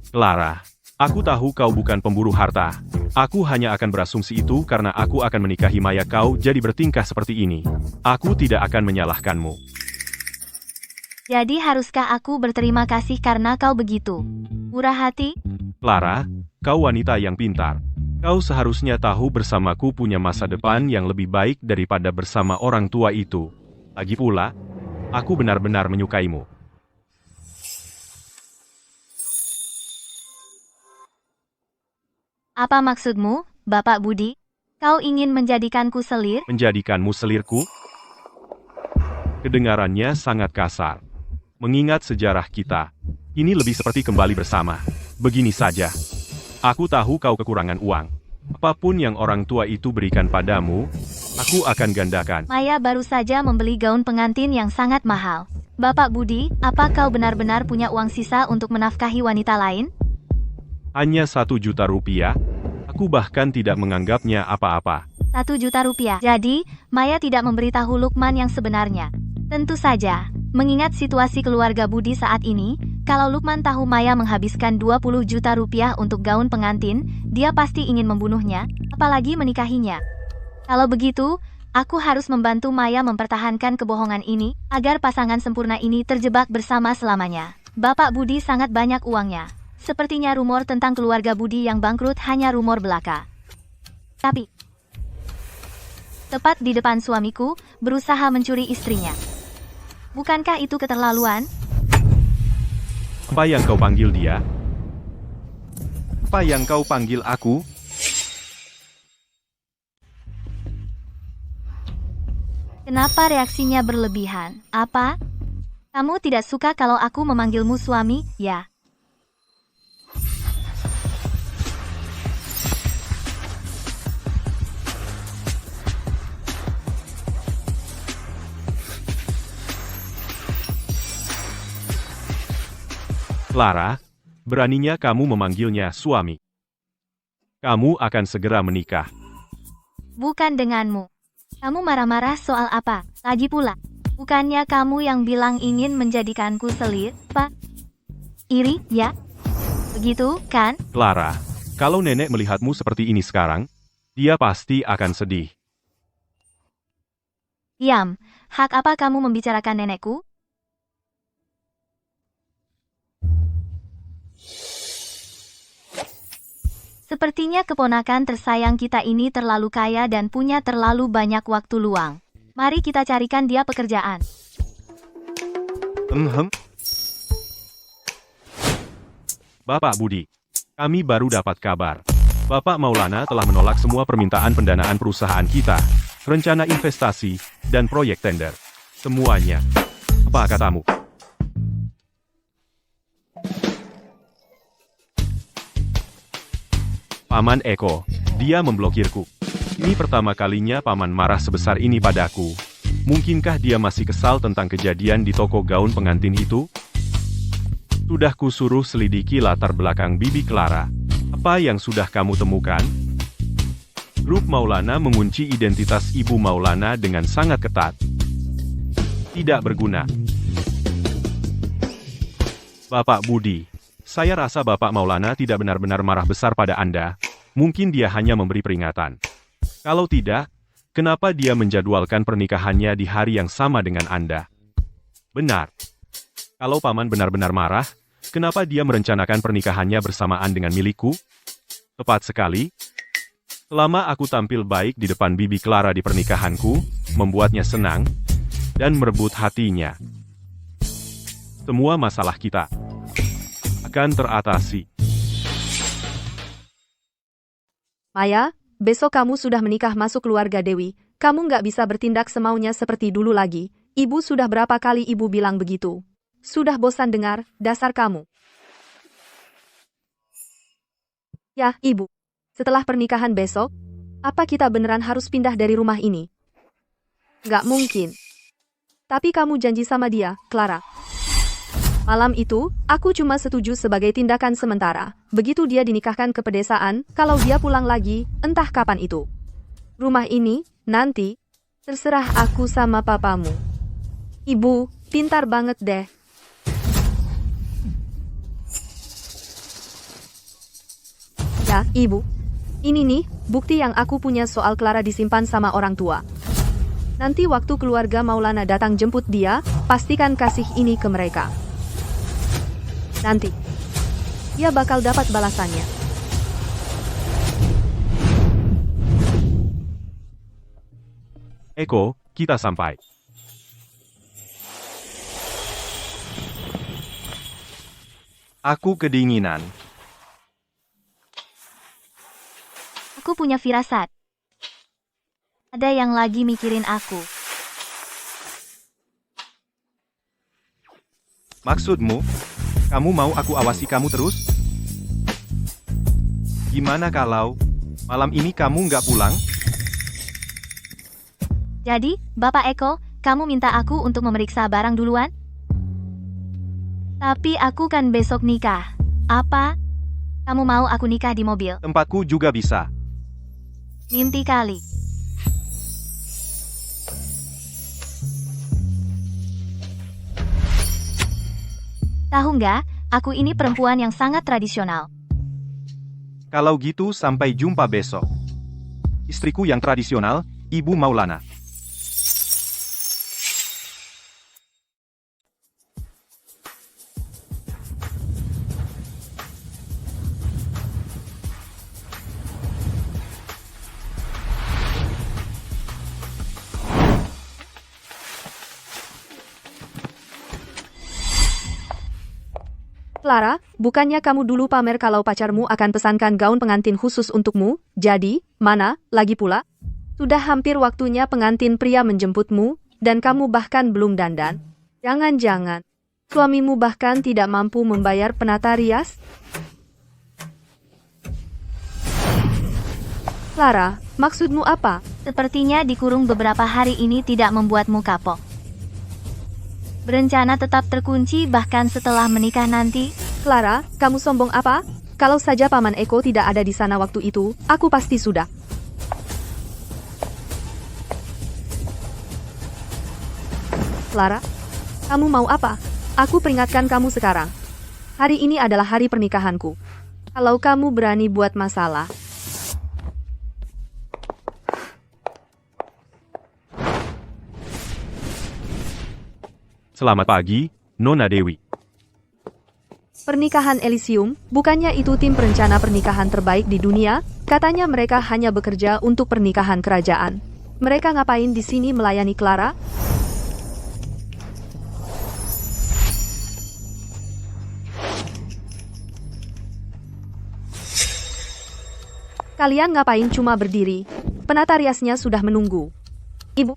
Clara, aku tahu kau bukan pemburu harta. Aku hanya akan berasumsi itu karena aku akan menikahi Maya kau jadi bertingkah seperti ini. Aku tidak akan menyalahkanmu. Jadi haruskah aku berterima kasih karena kau begitu murah hati? Clara, kau wanita yang pintar. Kau seharusnya tahu bersamaku punya masa depan yang lebih baik daripada bersama orang tua itu. Lagi pula, aku benar-benar menyukaimu. Apa maksudmu, Bapak Budi? Kau ingin menjadikanku selir? Menjadikanmu selirku? Kedengarannya sangat kasar. Mengingat sejarah kita, ini lebih seperti kembali bersama. Begini saja. Aku tahu kau kekurangan uang. Apapun yang orang tua itu berikan padamu, aku akan gandakan. Maya baru saja membeli gaun pengantin yang sangat mahal. Bapak Budi, apa kau benar-benar punya uang sisa untuk menafkahi wanita lain? Hanya 1 juta rupiah? Aku bahkan tidak menganggapnya apa-apa. 1 juta rupiah. Jadi, Maya tidak memberitahu Lukman yang sebenarnya. Tentu saja, mengingat situasi keluarga Budi saat ini, kalau Lukman tahu Maya menghabiskan 20 juta rupiah untuk gaun pengantin, dia pasti ingin membunuhnya, apalagi menikahinya. Kalau begitu, aku harus membantu Maya mempertahankan kebohongan ini, agar pasangan sempurna ini terjebak bersama selamanya. Bapak Budi sangat banyak uangnya. Sepertinya rumor tentang keluarga Budi yang bangkrut hanya rumor belaka. Tapi, tepat di depan suamiku, berusaha mencuri istrinya. Bukankah itu keterlaluan? Apa yang kau panggil dia? Apa yang kau panggil aku? Kenapa reaksinya berlebihan? Apa? Kamu tidak suka kalau aku memanggilmu suami, ya? Clara, beraninya kamu memanggilnya suami. Kamu akan segera menikah. Bukan denganmu. Kamu marah-marah soal apa? Lagi pula, bukannya kamu yang bilang ingin menjadikanku selir, Pak? Iri, ya? Begitu, kan? Clara, kalau nenek melihatmu seperti ini sekarang, dia pasti akan sedih. Diam, hak apa kamu membicarakan nenekku? Sepertinya keponakan tersayang kita ini terlalu kaya dan punya terlalu banyak waktu luang. Mari kita carikan dia pekerjaan. Bapak Budi, kami baru dapat kabar. Bapak Maulana telah menolak semua permintaan pendanaan perusahaan kita, rencana investasi, dan proyek tender. Semuanya. Apa katamu? Paman Eko, dia memblokirku. Ini pertama kalinya Paman marah sebesar ini padaku. Mungkinkah dia masih kesal tentang kejadian di toko gaun pengantin itu? Sudah kusuruh selidiki latar belakang Bibi Clara. Apa yang sudah kamu temukan? Grup Maulana mengunci identitas Ibu Maulana dengan sangat ketat. Tidak berguna. Bapak Budi, saya rasa Bapak Maulana tidak benar-benar marah besar pada Anda. Mungkin dia hanya memberi peringatan. Kalau tidak, kenapa dia menjadwalkan pernikahannya di hari yang sama dengan Anda? Benar. Kalau Paman benar-benar marah, kenapa dia merencanakan pernikahannya bersamaan dengan milikku? Tepat sekali. Selama aku tampil baik di depan Bibi Clara di pernikahanku, membuatnya senang, dan merebut hatinya. Semua masalah kita akan teratasi. Maya, besok kamu sudah menikah masuk keluarga Dewi. Kamu nggak bisa bertindak semaunya seperti dulu lagi. Ibu sudah berapa kali ibu bilang begitu. Sudah bosan dengar, dasar kamu. Ya, ibu. Setelah pernikahan besok, apa kita beneran harus pindah dari rumah ini? Nggak mungkin. Tapi kamu janji sama dia, Clara. Malam itu, aku cuma setuju sebagai tindakan sementara. Begitu dia dinikahkan ke pedesaan, kalau dia pulang lagi, entah kapan itu. Rumah ini, nanti, terserah aku sama papamu. Ibu, pintar banget deh. Ya, ibu. Ini nih, bukti yang aku punya soal Clara disimpan sama orang tua. Nanti waktu keluarga Maulana datang jemput dia, pastikan kasih ini ke mereka. Nanti, dia bakal dapat balasannya. Eko, kita sampai. Aku kedinginan. Aku punya firasat. Ada yang lagi mikirin aku. Maksudmu? Kamu mau aku awasi kamu terus? Gimana kalau malam ini kamu nggak pulang? Jadi, Bapak Eko, kamu minta aku untuk memeriksa barang duluan? Tapi aku kan besok nikah. Apa? Kamu mau aku nikah di mobil? Tempatku juga bisa. Mimpi kali. Tahu nggak, aku ini perempuan yang sangat tradisional. Kalau gitu sampai jumpa besok. Istriku yang tradisional, Ibu Maulana. Clara, bukannya kamu dulu pamer kalau pacarmu akan pesankan gaun pengantin khusus untukmu? Jadi, mana, lagi pula? Sudah hampir waktunya pengantin pria menjemputmu, dan kamu bahkan belum dandan. Jangan-jangan, suamimu bahkan tidak mampu membayar penata rias? Clara, maksudmu apa? Sepertinya dikurung beberapa hari ini tidak membuatmu kapok. Berencana tetap terkunci bahkan setelah menikah nanti. Clara, kamu sombong apa? Kalau saja Paman Eko tidak ada di sana waktu itu, aku pasti sudah. Clara, kamu mau apa? Aku peringatkan kamu sekarang. Hari ini adalah hari pernikahanku. Kalau kamu berani buat masalah, Selamat pagi, Nona Dewi. pernikahan Elysium, bukannya itu tim perencana pernikahan terbaik di dunia? Katanya mereka hanya bekerja untuk pernikahan kerajaan. Mereka ngapain di sini melayani Clara? Kalian ngapain cuma berdiri? Penata riasnya sudah menunggu. Ibu,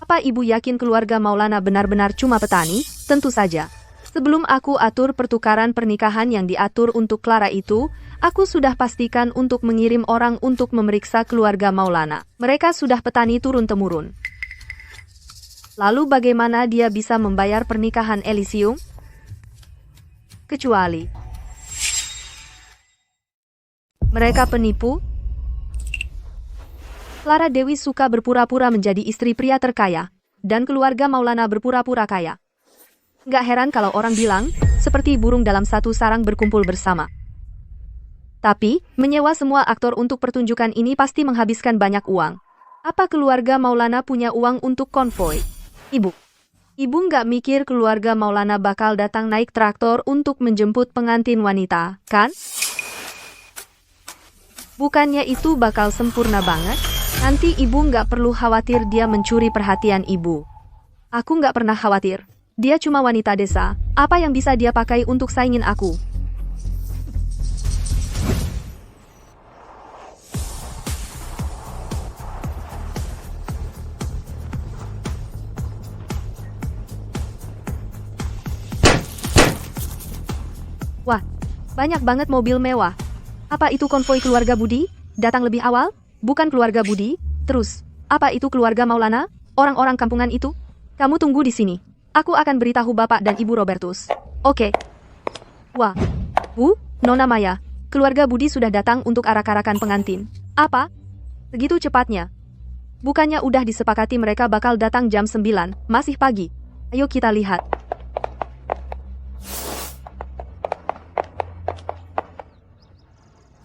apa ibu yakin keluarga Maulana benar-benar cuma petani? Tentu saja. Sebelum aku atur pertukaran pernikahan yang diatur untuk Clara itu, aku sudah pastikan untuk mengirim orang untuk memeriksa keluarga Maulana. Mereka sudah petani turun-temurun. Lalu bagaimana dia bisa membayar pernikahan Elysium? Kecuali mereka penipu. Clara Dewi suka berpura-pura menjadi istri pria terkaya, dan keluarga Maulana berpura-pura kaya. Nggak heran kalau orang bilang, seperti burung dalam satu sarang berkumpul bersama. Tapi, menyewa semua aktor untuk pertunjukan ini pasti menghabiskan banyak uang. Apa keluarga Maulana punya uang untuk konvoi? Ibu nggak mikir keluarga Maulana bakal datang naik traktor untuk menjemput pengantin wanita, kan? Bukannya itu bakal sempurna banget? Nanti ibu nggak perlu khawatir dia mencuri perhatian ibu. Aku nggak pernah khawatir. Dia cuma wanita desa. Apa yang bisa dia pakai untuk saingin aku? Wah, banyak banget mobil mewah. Apa itu konvoi keluarga Budi? Datang lebih awal? Bukan keluarga Budi. Terus, apa itu keluarga Maulana? Orang-orang kampungan itu? Kamu tunggu di sini. Aku akan beritahu Bapak dan Ibu Robertus. Oke. Wah, Bu, Nona Maya, keluarga Budi sudah datang untuk arak-arakan pengantin. Apa? Segitu cepatnya? Bukannya udah disepakati mereka bakal datang jam 9, masih pagi. Ayo kita lihat.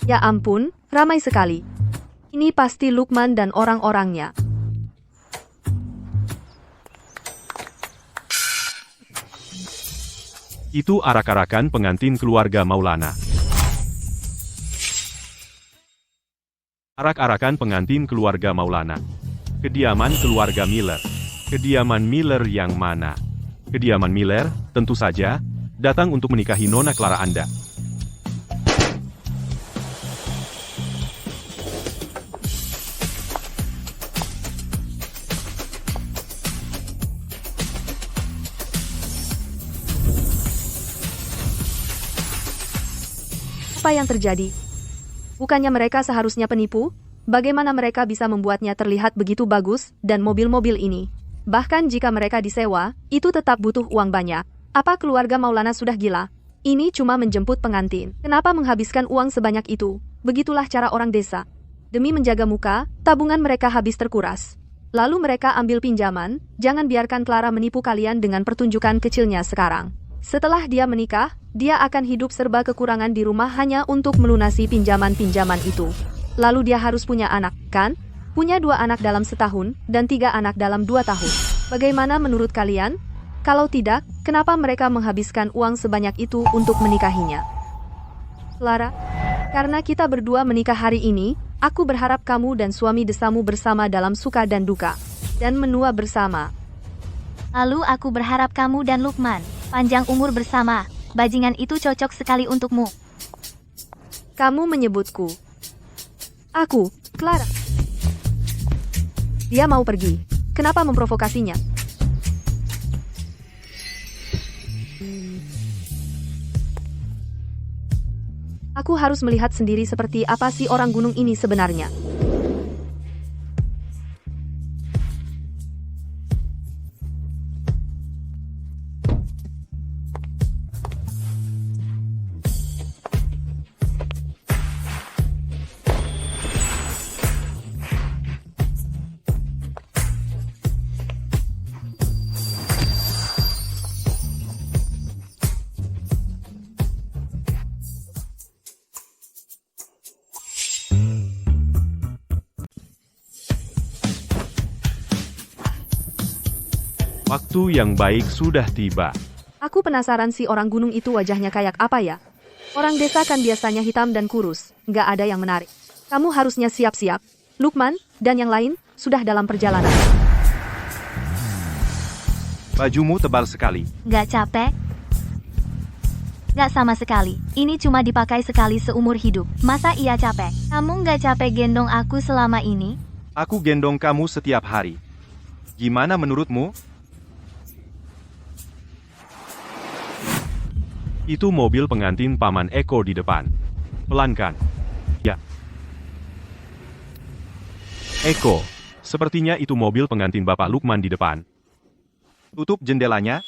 Ya ampun, ramai sekali. Ini pasti Lukman dan orang-orangnya. Itu arak-arakan pengantin keluarga Maulana. Arak-arakan pengantin keluarga Maulana. Kediaman keluarga Miller. Kediaman Miller yang mana? Kediaman Miller, tentu saja, datang untuk menikahi Nona Clara Anda. Apa yang terjadi? Bukannya mereka seharusnya penipu? Bagaimana mereka bisa membuatnya terlihat begitu bagus, dan mobil-mobil ini? Bahkan jika mereka disewa, itu tetap butuh uang banyak. Apa keluarga Maulana sudah gila? Ini cuma menjemput pengantin. Kenapa menghabiskan uang sebanyak itu? Begitulah cara orang desa. Demi menjaga muka, tabungan mereka habis terkuras. Lalu mereka ambil pinjaman. Jangan biarkan Clara menipu kalian dengan pertunjukan kecilnya sekarang. Setelah dia menikah, dia akan hidup serba kekurangan di rumah hanya untuk melunasi pinjaman-pinjaman itu. Lalu dia harus punya anak, kan? Punya 2 anak dalam setahun, dan 3 anak dalam 2 tahun. Bagaimana menurut kalian? Kalau tidak, kenapa mereka menghabiskan uang sebanyak itu untuk menikahinya? Clara, karena kita berdua menikah hari ini, aku berharap kamu dan suami desamu bersama dalam suka dan duka. Dan menua bersama. Lalu aku berharap kamu dan Lukman panjang umur bersama. Bajingan itu cocok sekali untukmu. Kamu menyebutku. Aku, Clara. Dia mau pergi. Kenapa memprovokasinya? Aku harus melihat sendiri seperti apa sih orang gunung ini sebenarnya. Waktu yang baik sudah tiba. Aku penasaran si orang gunung itu wajahnya kayak apa ya? Orang desa kan biasanya hitam dan kurus, nggak ada yang menarik. Kamu harusnya siap-siap. Lukman, dan yang lain, sudah dalam perjalanan. Bajumu tebal sekali. Nggak capek? Nggak sama sekali. Ini cuma dipakai sekali seumur hidup. Masa iya capek? Kamu nggak capek gendong aku selama ini? Aku gendong kamu setiap hari. Gimana menurutmu? Itu mobil pengantin Paman Eko di depan. Pelankan. Ya. Eko, sepertinya itu mobil pengantin Bapak Lukman di depan. Tutup jendelanya.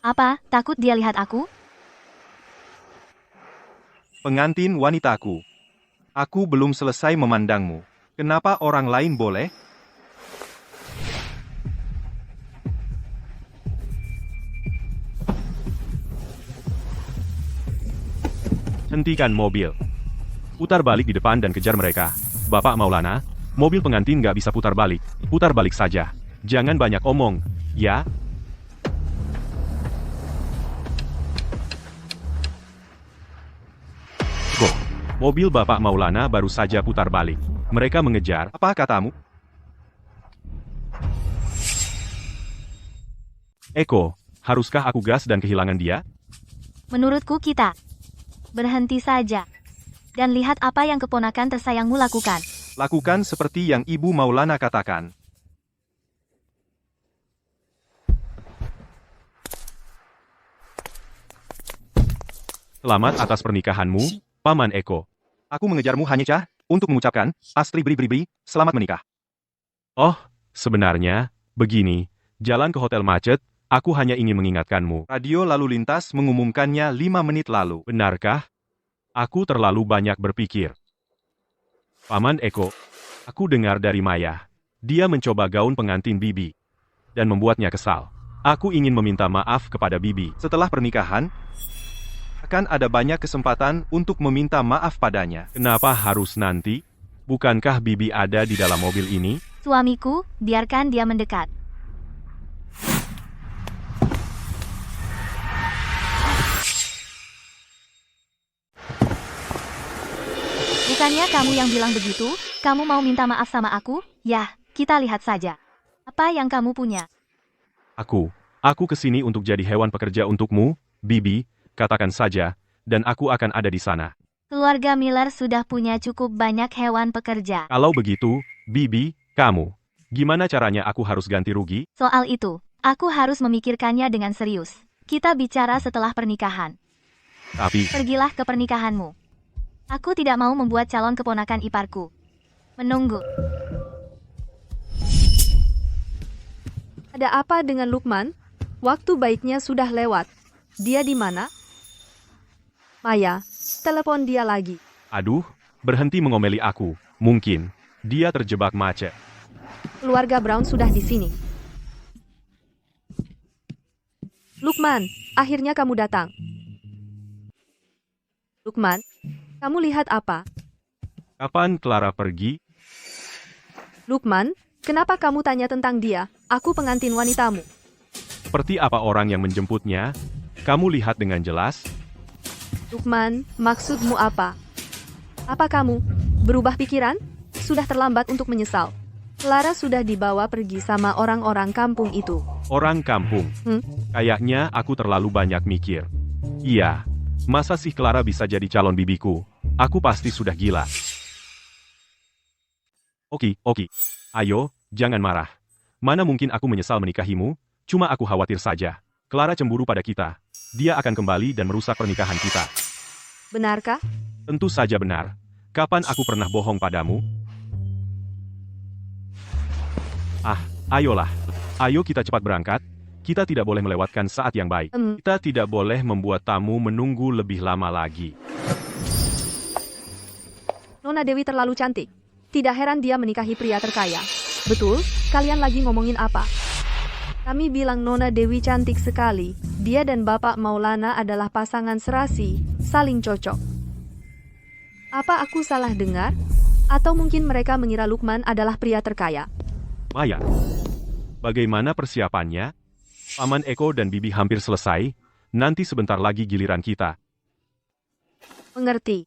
Apa, takut dia lihat aku? Pengantin wanitaku. Aku belum selesai memandangmu. Kenapa orang lain boleh? Hentikan mobil. Putar balik di depan dan kejar mereka. Bapak Maulana, mobil pengantin nggak bisa putar balik. Putar balik saja. Jangan banyak omong, ya? Go. Mobil Bapak Maulana baru saja putar balik. Mereka mengejar. Apa katamu? Eko, haruskah aku gas dan kehilangan dia? Menurutku kita. Berhenti saja. Dan lihat apa yang keponakan tersayangmu lakukan. Lakukan seperti yang Ibu Maulana katakan. Selamat atas pernikahanmu, Paman Eko. Aku mengejarmu hanya Cah, untuk mengucapkan, Astri Bri, selamat menikah. Oh, sebenarnya, begini, jalan ke hotel macet, aku hanya ingin mengingatkanmu. Radio lalu lintas mengumumkannya 5 menit lalu. Benarkah? Aku terlalu banyak berpikir. Paman Eko, aku dengar dari Maya. Dia mencoba gaun pengantin Bibi. Dan membuatnya kesal. Aku ingin meminta maaf kepada Bibi. Setelah pernikahan, akan ada banyak kesempatan untuk meminta maaf padanya. Kenapa harus nanti? Bukankah Bibi ada di dalam mobil ini? Suamiku, biarkan dia mendekat. Bukannya kamu yang bilang begitu? Kamu mau minta maaf sama aku? Yah, kita lihat saja. Apa yang kamu punya? Aku kesini untuk jadi hewan pekerja untukmu, Bibi, katakan saja, dan aku akan ada di sana. Keluarga Miller sudah punya cukup banyak hewan pekerja. Kalau begitu, Bibi, kamu, gimana caranya aku harus ganti rugi? Soal itu, aku harus memikirkannya dengan serius. Kita bicara setelah pernikahan. Tapi, Pergilah ke pernikahanmu. Aku tidak mau membuat calon keponakan iparku menunggu. Ada apa dengan Lukman? Waktu baiknya sudah lewat. Dia di mana? Maya, telepon dia lagi. Aduh, berhenti mengomeli aku. Mungkin dia terjebak macet. Keluarga Brown sudah di sini. Lukman, akhirnya kamu datang. Lukman, kamu lihat apa? Kapan Clara pergi? Lukman, kenapa kamu tanya tentang dia? Aku pengantin wanitamu. Seperti apa orang yang menjemputnya? Kamu lihat dengan jelas? Lukman, maksudmu apa? Apa kamu berubah pikiran? Sudah terlambat untuk menyesal. Clara sudah dibawa pergi sama orang-orang kampung itu. Orang kampung. Kayaknya aku terlalu banyak mikir. Iya, masa sih Clara bisa jadi calon bibiku? Aku pasti sudah gila. Oke. Ayo, jangan marah. Mana mungkin aku menyesal menikahimu? Cuma aku khawatir saja. Clara cemburu pada kita. Dia akan kembali dan merusak pernikahan kita. Benarkah? Tentu saja benar. Kapan aku pernah bohong padamu? Ayolah. Ayo kita cepat berangkat. Kita tidak boleh melewatkan saat yang baik. Kita tidak boleh membuat tamu menunggu lebih lama lagi. Nona Dewi terlalu cantik. Tidak heran dia menikahi pria terkaya. Betul, kalian lagi ngomongin apa? Kami bilang Nona Dewi cantik sekali. Dia dan Bapak Maulana adalah pasangan serasi, saling cocok. Apa aku salah dengar? Atau mungkin mereka mengira Lukman adalah pria terkaya? Maya, bagaimana persiapannya? Paman Eko dan Bibi hampir selesai. Nanti sebentar lagi giliran kita. Mengerti.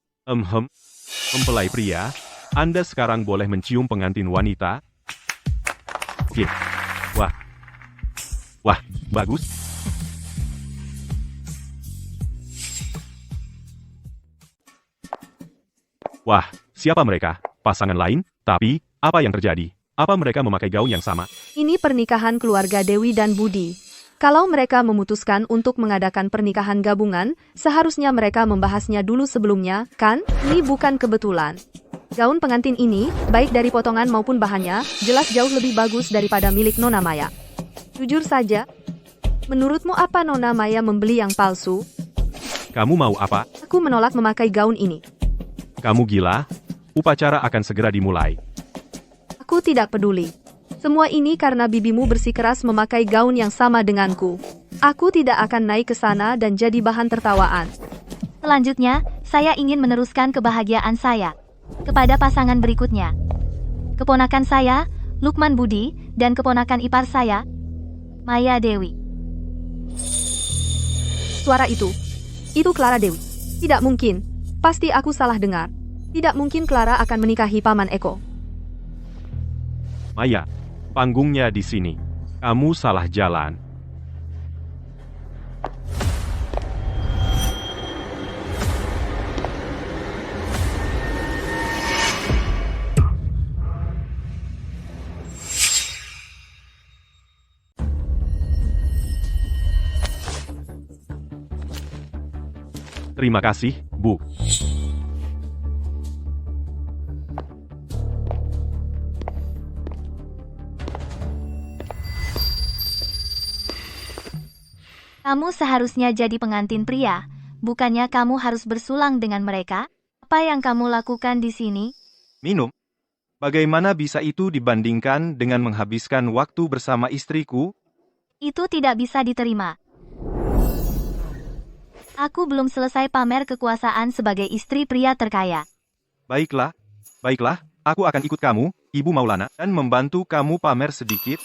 Mempelai pria, Anda sekarang boleh mencium pengantin wanita. Oke. Wah, bagus. Wah, siapa mereka? Pasangan lain? Tapi, apa yang terjadi? Apa mereka memakai gaun yang sama? Ini pernikahan keluarga Dewi dan Budi. Kalau mereka memutuskan untuk mengadakan pernikahan gabungan, seharusnya mereka membahasnya dulu sebelumnya, kan? Ini bukan kebetulan. Gaun pengantin ini, baik dari potongan maupun bahannya, jelas jauh lebih bagus daripada milik Nona Maya. Jujur saja, menurutmu apa Nona Maya membeli yang palsu? Kamu mau apa? Aku menolak memakai gaun ini. Kamu gila? Upacara akan segera dimulai. Aku tidak peduli. Semua ini karena bibimu bersikeras memakai gaun yang sama denganku. Aku tidak akan naik ke sana dan jadi bahan tertawaan. Selanjutnya, saya ingin meneruskan kebahagiaan saya kepada pasangan berikutnya. Keponakan saya, Lukman Budi, dan keponakan ipar saya, Maya Dewi. Suara itu Clara Dewi. Tidak mungkin. Pasti aku salah dengar. Tidak mungkin Clara akan menikahi Paman Eko. Maya, panggungnya di sini. Kamu salah jalan. Terima kasih, Bu. Kamu seharusnya jadi pengantin pria, bukannya kamu harus bersulang dengan mereka? Apa yang kamu lakukan di sini? Minum? Bagaimana bisa itu dibandingkan dengan menghabiskan waktu bersama istriku? Itu tidak bisa diterima. Aku belum selesai pamer kekuasaan sebagai istri pria terkaya. Baiklah, aku akan ikut kamu, Ibu Maulana, dan membantu kamu pamer sedikit.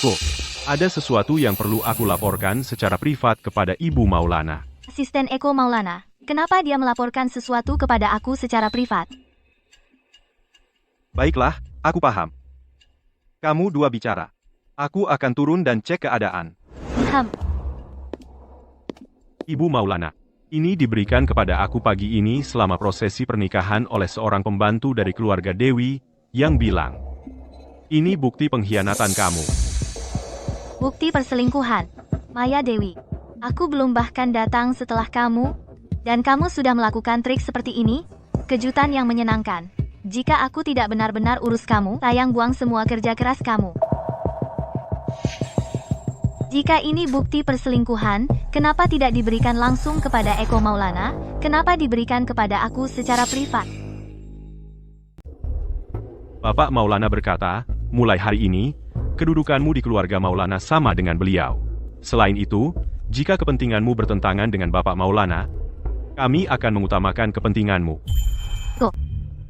Kok, ada sesuatu yang perlu aku laporkan secara privat kepada Ibu Maulana. Asisten Eko Maulana, kenapa dia melaporkan sesuatu kepada aku secara privat? Baiklah, aku paham. Kamu dua bicara. Aku akan turun dan cek keadaan. Ibu Maulana, ini diberikan kepada aku pagi ini selama prosesi pernikahan oleh seorang pembantu dari keluarga Dewi, yang bilang, ini bukti pengkhianatan kamu. Bukti perselingkuhan. Maya Dewi, aku belum bahkan datang setelah kamu, dan kamu sudah melakukan trik seperti ini? Kejutan yang menyenangkan. Jika aku tidak benar-benar urus kamu, sayang buang semua kerja keras kamu. Jika ini bukti perselingkuhan, kenapa tidak diberikan langsung kepada Eko Maulana? Kenapa diberikan kepada aku secara privat? Bapak Maulana berkata, mulai hari ini, kedudukanmu di keluarga Maulana sama dengan beliau. Selain itu, jika kepentinganmu bertentangan dengan Bapak Maulana, kami akan mengutamakan kepentinganmu.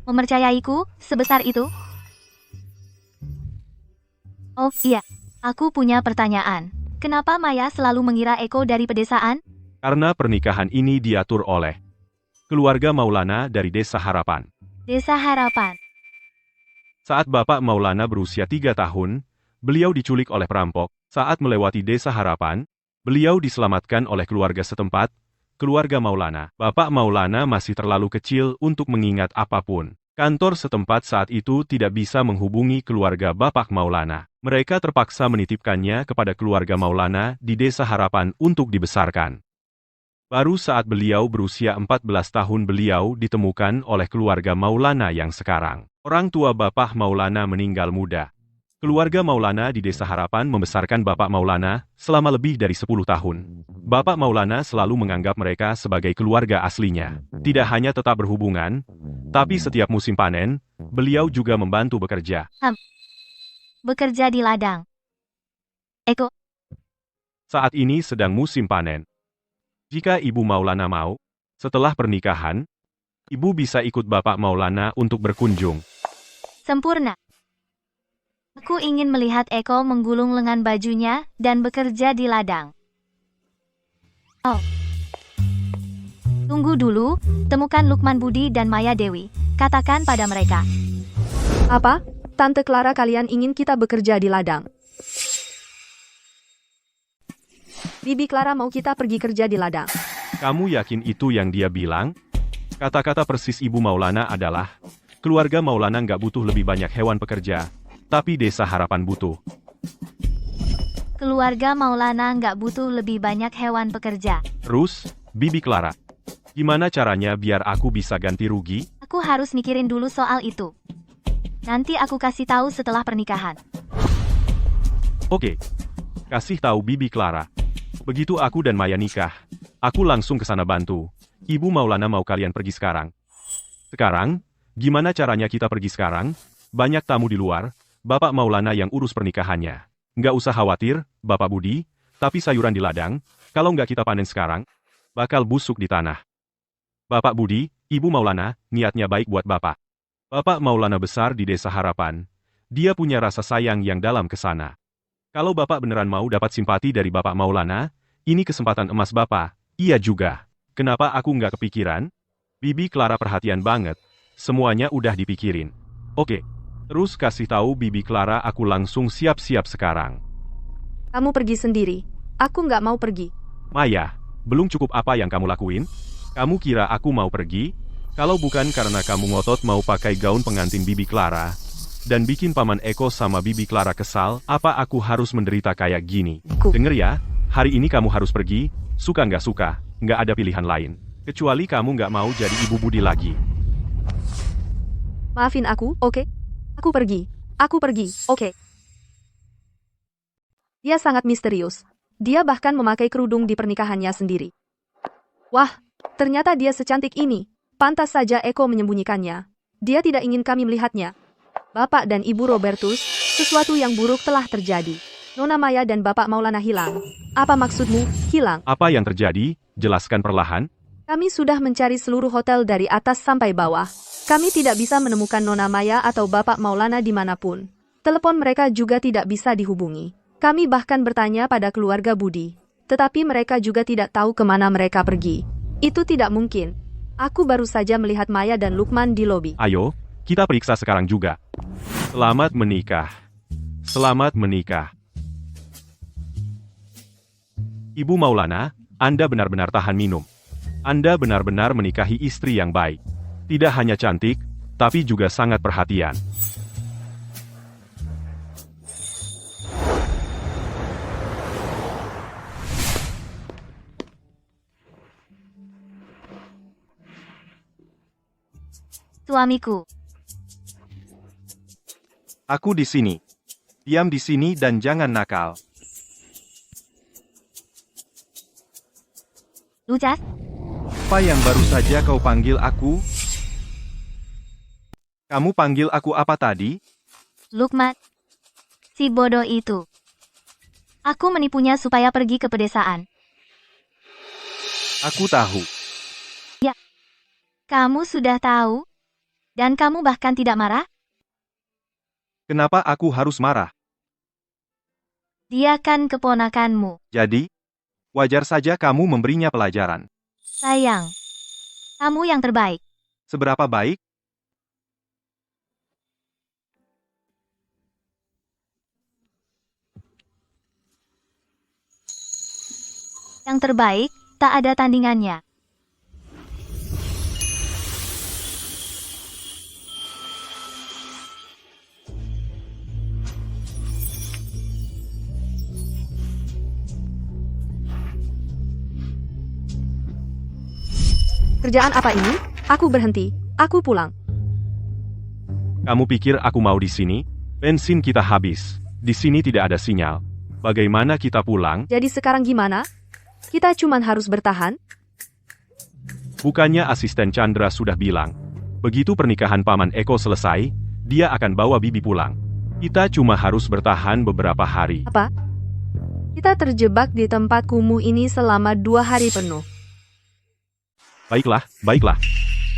Mempercayaiku sebesar itu? Oh iya, aku punya pertanyaan. Kenapa Maya selalu mengira Eko dari pedesaan? Karena pernikahan ini diatur oleh keluarga Maulana dari Desa Harapan. Desa Harapan. Saat Bapak Maulana berusia 3 tahun, beliau diculik oleh perampok. Saat melewati Desa Harapan, beliau diselamatkan oleh keluarga setempat, keluarga Maulana. Bapak Maulana masih terlalu kecil untuk mengingat apapun. Kantor setempat saat itu tidak bisa menghubungi keluarga Bapak Maulana. Mereka terpaksa menitipkannya kepada keluarga Maulana di Desa Harapan untuk dibesarkan. Baru saat beliau berusia 14 tahun beliau ditemukan oleh keluarga Maulana yang sekarang. Orang tua Bapak Maulana meninggal muda. Keluarga Maulana di Desa Harapan membesarkan Bapak Maulana selama lebih dari 10 tahun. Bapak Maulana selalu menganggap mereka sebagai keluarga aslinya. Tidak hanya tetap berhubungan, tapi setiap musim panen, beliau juga membantu bekerja. Bekerja di ladang. Eko, Saat ini sedang musim panen. Jika Ibu Maulana mau, setelah pernikahan, Ibu bisa ikut Bapak Maulana untuk berkunjung. sempurna. Aku ingin melihat Eko menggulung lengan bajunya dan bekerja di ladang. Oh. Tunggu dulu, temukan Lukman Budi dan Maya Dewi. Katakan pada mereka. Apa? Tante Clara, kalian ingin kita bekerja di ladang? Bibi Clara mau kita pergi kerja di ladang. Kamu yakin itu yang dia bilang? Kata-kata persis Ibu Maulana adalah, keluarga Maulana nggak butuh lebih banyak hewan pekerja, tapi Desa Harapan butuh. Keluarga Maulana nggak butuh lebih banyak hewan pekerja. Terus, Bibi Clara, gimana caranya biar aku bisa ganti rugi? Aku harus mikirin dulu soal itu. Nanti aku kasih tahu setelah pernikahan. Oke, kasih tahu Bibi Clara. Begitu aku dan Maya nikah, aku langsung ke sana bantu. Ibu Maulana mau kalian pergi sekarang. Sekarang, gimana caranya kita pergi sekarang? Banyak tamu di luar, Bapak Maulana yang urus pernikahannya. Nggak usah khawatir, Bapak Budi, tapi sayuran di ladang, kalau nggak kita panen sekarang, bakal busuk di tanah. Bapak Budi, Ibu Maulana, niatnya baik buat Bapak. Bapak Maulana besar di Desa Harapan. Dia punya rasa sayang yang dalam ke sana. Kalau Bapak beneran mau dapat simpati dari Bapak Maulana, ini kesempatan emas Bapak. Iya juga. Kenapa aku nggak kepikiran? Bibi Clara perhatian banget. Semuanya udah dipikirin. Oke. Terus kasih tahu Bibi Clara aku langsung siap-siap sekarang. Kamu pergi sendiri. Aku nggak mau pergi. Maya, belum cukup apa yang kamu lakuin? Kamu kira aku mau pergi? Kalau bukan karena kamu ngotot mau pakai gaun pengantin Bibi Clara, dan bikin Paman Eko sama Bibi Clara kesal, apa aku harus menderita kayak gini? Denger ya, hari ini kamu harus pergi, suka nggak suka, nggak ada pilihan lain. Kecuali kamu nggak mau jadi Ibu Budi lagi. Maafin aku, oke? Aku pergi. Aku pergi, oke. Dia sangat misterius. Dia bahkan memakai kerudung di pernikahannya sendiri. Wah, ternyata dia secantik ini. Pantas saja Eko menyembunyikannya. Dia tidak ingin kami melihatnya. Bapak dan Ibu Robertus, sesuatu yang buruk telah terjadi. Nona Maya dan Bapak Maulana hilang. Apa maksudmu, hilang? Apa yang terjadi? Jelaskan perlahan. Kami sudah mencari seluruh hotel dari atas sampai bawah. Kami tidak bisa menemukan Nona Maya atau Bapak Maulana dimanapun. Telepon mereka juga tidak bisa dihubungi. Kami bahkan bertanya pada keluarga Budi. Tetapi mereka juga tidak tahu kemana mereka pergi. Itu tidak mungkin. Aku baru saja melihat Maya dan Lukman di lobi. Ayo, kita periksa sekarang juga. Selamat menikah. Selamat menikah. Ibu Maulana, Anda benar-benar tahan minum. Anda benar-benar menikahi istri yang baik. Tidak hanya cantik, tapi juga sangat perhatian. Suamiku. Aku di sini. Diam di sini dan jangan nakal. Lucas, Apa yang baru saja kau panggil aku? Kamu panggil aku apa tadi? Lukman. Si bodoh itu. Aku menipunya supaya pergi ke pedesaan. Aku tahu. Kamu sudah tahu? Dan kamu bahkan tidak marah? Kenapa aku harus marah? Dia kan keponakanmu. Jadi, wajar saja kamu memberinya pelajaran. Sayang. Kamu yang terbaik. Seberapa baik? Yang terbaik, tak ada tandingannya. Kerjaan apa ini? Aku berhenti. Aku pulang. Kamu pikir aku mau di sini? Bensin kita habis. Di sini tidak ada sinyal. Bagaimana kita pulang? Jadi sekarang gimana? Kita cuman harus bertahan? Bukannya asisten Chandra sudah bilang, begitu pernikahan Paman Eko selesai, dia akan bawa Bibi pulang. Kita cuma harus bertahan beberapa hari. Apa? Kita terjebak di tempat kumuh ini selama 2 hari penuh. Baiklah, baiklah.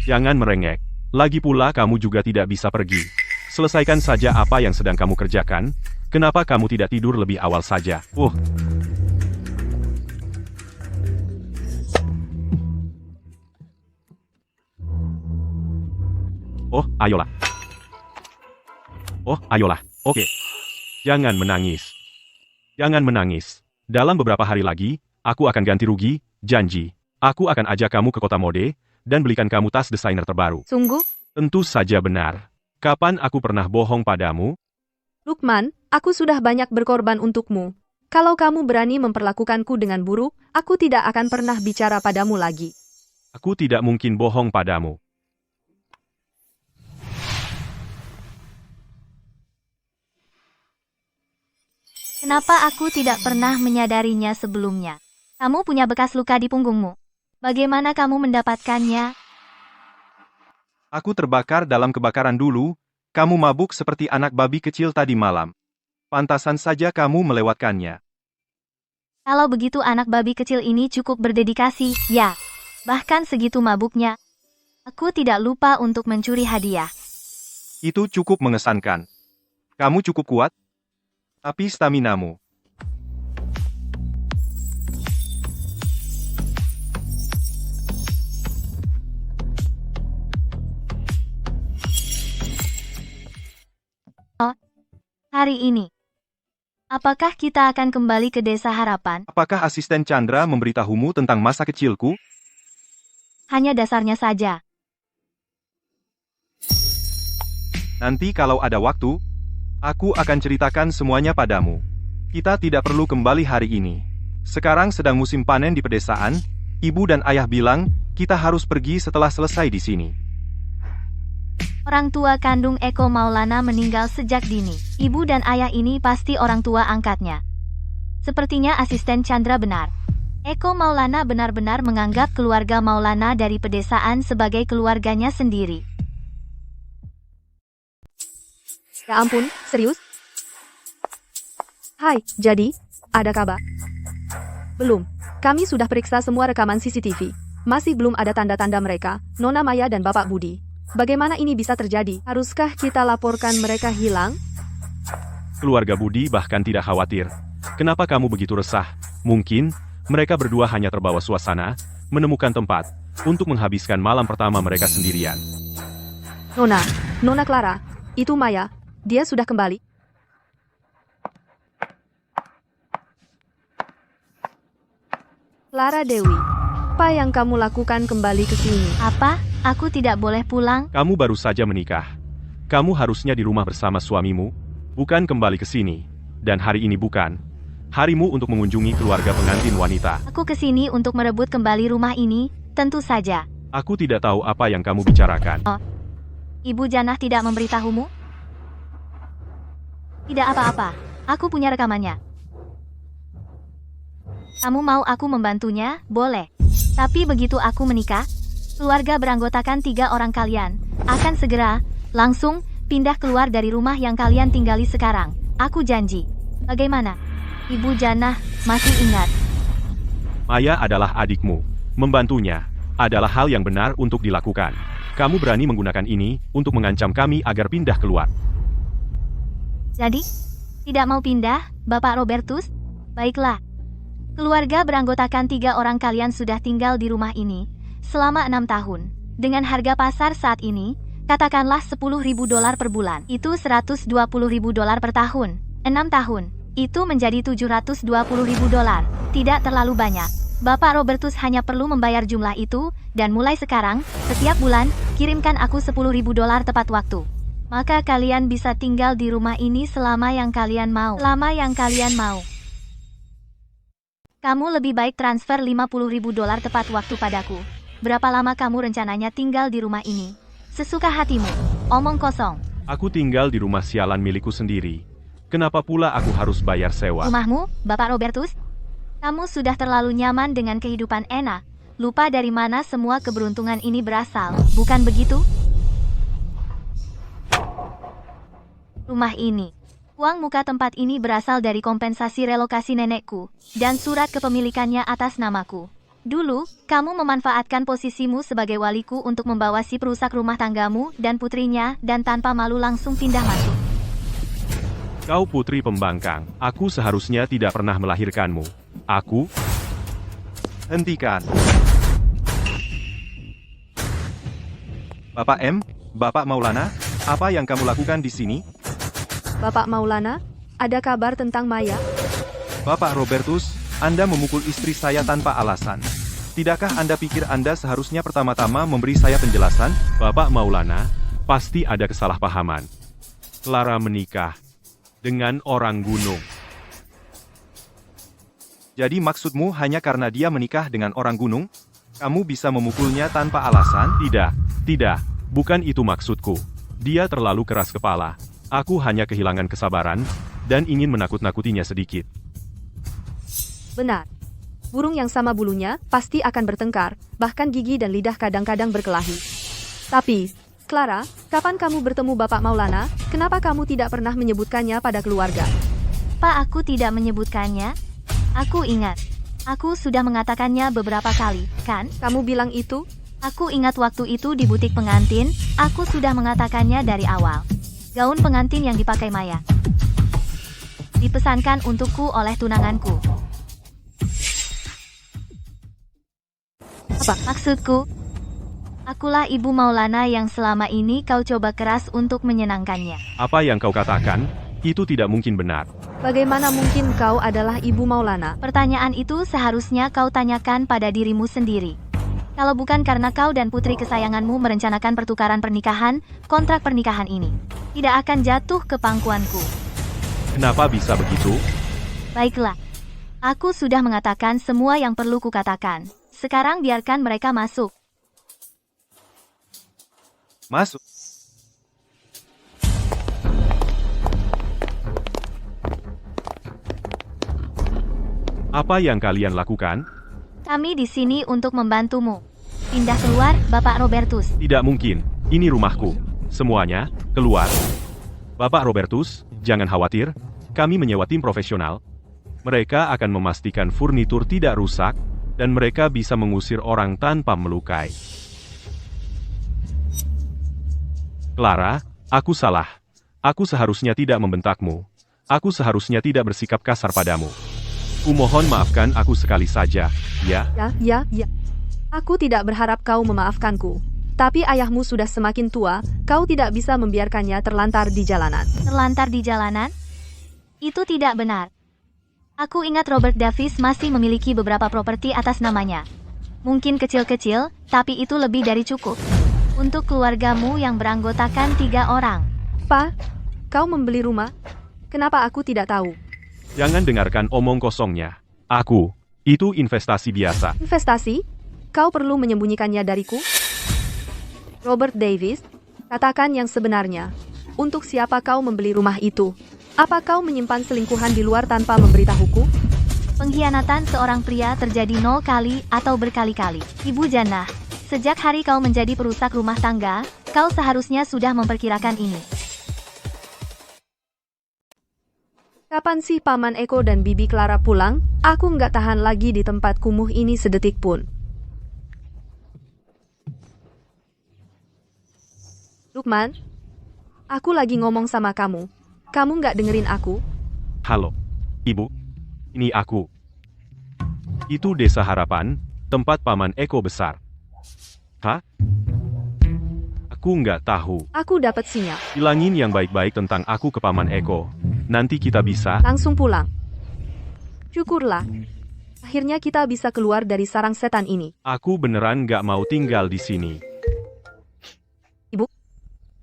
Jangan merengek. Lagi pula kamu juga tidak bisa pergi. Selesaikan saja apa yang sedang kamu kerjakan. Kenapa kamu tidak tidur lebih awal saja? Ayolah. Ayolah. Oke. Jangan menangis. Jangan menangis. Dalam beberapa hari lagi, aku akan ganti rugi, janji. Aku akan ajak kamu ke kota mode, dan belikan kamu tas desainer terbaru. Sungguh? Tentu saja benar. Kapan aku pernah bohong padamu? Lukman, aku sudah banyak berkorban untukmu. Kalau kamu berani memperlakukanku dengan buruk, aku tidak akan pernah bicara padamu lagi. Aku tidak mungkin bohong padamu. Kenapa aku tidak pernah menyadarinya sebelumnya? Kamu punya bekas luka di punggungmu. Bagaimana kamu mendapatkannya? Aku terbakar dalam kebakaran dulu. Kamu mabuk seperti anak babi kecil tadi malam. Pantasan saja kamu melewatkannya. Kalau begitu anak babi kecil ini cukup berdedikasi, ya. Bahkan segitu mabuknya. Aku tidak lupa untuk mencuri hadiah. Itu cukup mengesankan. Kamu cukup kuat, tapi staminamu. Hari ini. Apakah kita akan kembali ke Desa Harapan? Apakah asisten Chandra memberitahumu tentang masa kecilku? Hanya dasarnya saja. Nanti kalau ada waktu, aku akan ceritakan semuanya padamu. Kita tidak perlu kembali hari ini. Sekarang sedang musim panen di pedesaan. Ibu dan ayah bilang, kita harus pergi setelah selesai di sini. Orang tua kandung Eko Maulana meninggal sejak dini. Ibu dan ayah ini pasti orang tua angkatnya. Sepertinya asisten Chandra benar. Eko Maulana benar-benar menganggap keluarga Maulana dari pedesaan sebagai keluarganya sendiri. Ya ampun, serius? Hai, jadi, ada kabar? Belum. Kami sudah periksa semua rekaman CCTV. Masih belum ada tanda-tanda mereka, Nona Maya dan Bapak Budi. Bagaimana ini bisa terjadi? Haruskah kita laporkan mereka hilang? Keluarga Budi bahkan tidak khawatir. Kenapa kamu begitu resah? Mungkin, mereka berdua hanya terbawa suasana, menemukan tempat, untuk menghabiskan malam pertama mereka sendirian. Nona Clara, itu Maya, dia sudah kembali. Clara Dewi, apa yang kamu lakukan kembali ke sini? Apa? Aku tidak boleh pulang? Kamu baru saja menikah. Kamu harusnya di rumah bersama suamimu, bukan kembali ke sini. Dan hari ini bukan harimu untuk mengunjungi keluarga pengantin wanita. Aku ke sini untuk merebut kembali rumah ini, tentu saja. Aku tidak tahu apa yang kamu bicarakan. Ibu Janah tidak memberitahumu? Tidak apa-apa, aku punya rekamannya. Kamu mau aku membantunya? Boleh. Tapi begitu aku menikah, keluarga beranggotakan 3 orang kalian akan segera, langsung, pindah keluar dari rumah yang kalian tinggali sekarang. Aku janji. Bagaimana? Ibu Jannah, masih ingat? Maya adalah adikmu. Membantunya adalah hal yang benar untuk dilakukan. Kamu berani menggunakan ini untuk mengancam kami agar pindah keluar. Jadi, tidak mau pindah, Bapak Robertus? Baiklah. Keluarga beranggotakan 3 orang kalian sudah tinggal di rumah ini selama 6 tahun. Dengan harga pasar saat ini, katakanlah $10.000 per bulan. Itu $120.000 per tahun. 6 tahun. Itu menjadi $720.000. Tidak terlalu banyak. Bapak Robertus hanya perlu membayar jumlah itu, dan mulai sekarang, setiap bulan, kirimkan aku $10.000 tepat waktu. Maka kalian bisa tinggal di rumah ini selama yang kalian mau. Kamu lebih baik transfer $50.000 tepat waktu padaku. Berapa lama kamu rencananya tinggal di rumah ini? Sesuka hatimu. Omong kosong. Aku tinggal di rumah sialan milikku sendiri. Kenapa pula aku harus bayar sewa? Rumahmu, Bapak Robertus? Kamu sudah terlalu nyaman dengan kehidupan enak. Lupa dari mana semua keberuntungan ini berasal, bukan begitu? Rumah ini. Uang muka tempat ini berasal dari kompensasi relokasi nenekku, dan surat kepemilikannya atas namaku. Dulu, kamu memanfaatkan posisimu sebagai waliku untuk membawa si perusak rumah tanggamu dan putrinya, dan tanpa malu langsung pindah masuk. Kau putri pembangkang. Aku seharusnya tidak pernah melahirkanmu. Aku... Hentikan. Bapak M, Bapak Maulana, apa yang kamu lakukan di sini? Bapak Maulana, ada kabar tentang Maya? Bapak Robertus, Anda memukul istri saya tanpa alasan. Tidakkah Anda pikir Anda seharusnya pertama-tama memberi saya penjelasan? Bapak Maulana, pasti ada kesalahpahaman. Clara menikah dengan orang gunung. Jadi maksudmu hanya karena dia menikah dengan orang gunung? Kamu bisa memukulnya tanpa alasan? Tidak, bukan itu maksudku. Dia terlalu keras kepala. Aku hanya kehilangan kesabaran, dan ingin menakut-nakutinya sedikit. Benar. Burung yang sama bulunya pasti akan bertengkar, bahkan gigi dan lidah kadang-kadang berkelahi. Tapi, Clara, kapan kamu bertemu Bapak Maulana? Kenapa kamu tidak pernah menyebutkannya pada keluarga? Pak, aku tidak menyebutkannya. Aku ingat. Aku sudah mengatakannya beberapa kali, kan? Kamu bilang itu? Aku ingat waktu itu di butik pengantin, aku sudah mengatakannya dari awal. Gaun pengantin yang dipakai Maya dipesankan untukku oleh tunanganku. Apa maksudku? Akulah Ibu Maulana yang selama ini kau coba keras untuk menyenangkannya. Apa yang kau katakan, itu tidak mungkin benar. Bagaimana mungkin kau adalah Ibu Maulana? Pertanyaan itu seharusnya kau tanyakan pada dirimu sendiri. Kalau bukan karena kau dan putri kesayanganmu merencanakan pertukaran pernikahan, kontrak pernikahan ini tidak akan jatuh ke pangkuanku. Kenapa bisa begitu? Baiklah. Aku sudah mengatakan semua yang perlu kukatakan. Sekarang biarkan mereka masuk. Masuk. Apa yang kalian lakukan? Kami di sini untuk membantumu. Pindah keluar, Bapak Robertus. Tidak mungkin. Ini rumahku. Semuanya, keluar. Bapak Robertus, jangan khawatir. Kami menyewa tim profesional. Mereka akan memastikan furnitur tidak rusak, dan mereka bisa mengusir orang tanpa melukai. Clara, aku salah. Aku seharusnya tidak membentakmu. Aku seharusnya tidak bersikap kasar padamu. Kumohon maafkan aku sekali saja, ya? Ya. Aku tidak berharap kau memaafkanku. Tapi ayahmu sudah semakin tua, kau tidak bisa membiarkannya terlantar di jalanan. Terlantar di jalanan? Itu tidak benar. Aku ingat Robert Davis masih memiliki beberapa properti atas namanya. Mungkin kecil-kecil, tapi itu lebih dari cukup. Untuk keluargamu yang beranggotakan 3 orang. Pa, kau membeli rumah? Kenapa aku tidak tahu? Jangan dengarkan omong kosongnya. Itu investasi biasa. Investasi? Kau perlu menyembunyikannya dariku? Robert Davis, katakan yang sebenarnya. Untuk siapa kau membeli rumah itu? Apa kau menyimpan selingkuhan di luar tanpa memberitahuku? Pengkhianatan seorang pria terjadi 0 kali atau berkali-kali. Ibu Jannah, sejak hari kau menjadi perusak rumah tangga, kau seharusnya sudah memperkirakan ini. Kapan sih Paman Eko dan Bibi Clara pulang? Aku nggak tahan lagi di tempat kumuh ini sedetik pun. Lukman, aku lagi ngomong sama kamu. Kamu nggak dengerin aku? Halo, Ibu. Ini aku. Itu Desa Harapan, tempat Paman Eko besar. Hah? Aku nggak tahu. Aku dapat sinyal. Bilangin yang baik-baik tentang aku ke Paman Eko. Nanti kita bisa. Langsung pulang. Syukurlah. Akhirnya kita bisa keluar dari sarang setan ini. Aku beneran nggak mau tinggal di sini.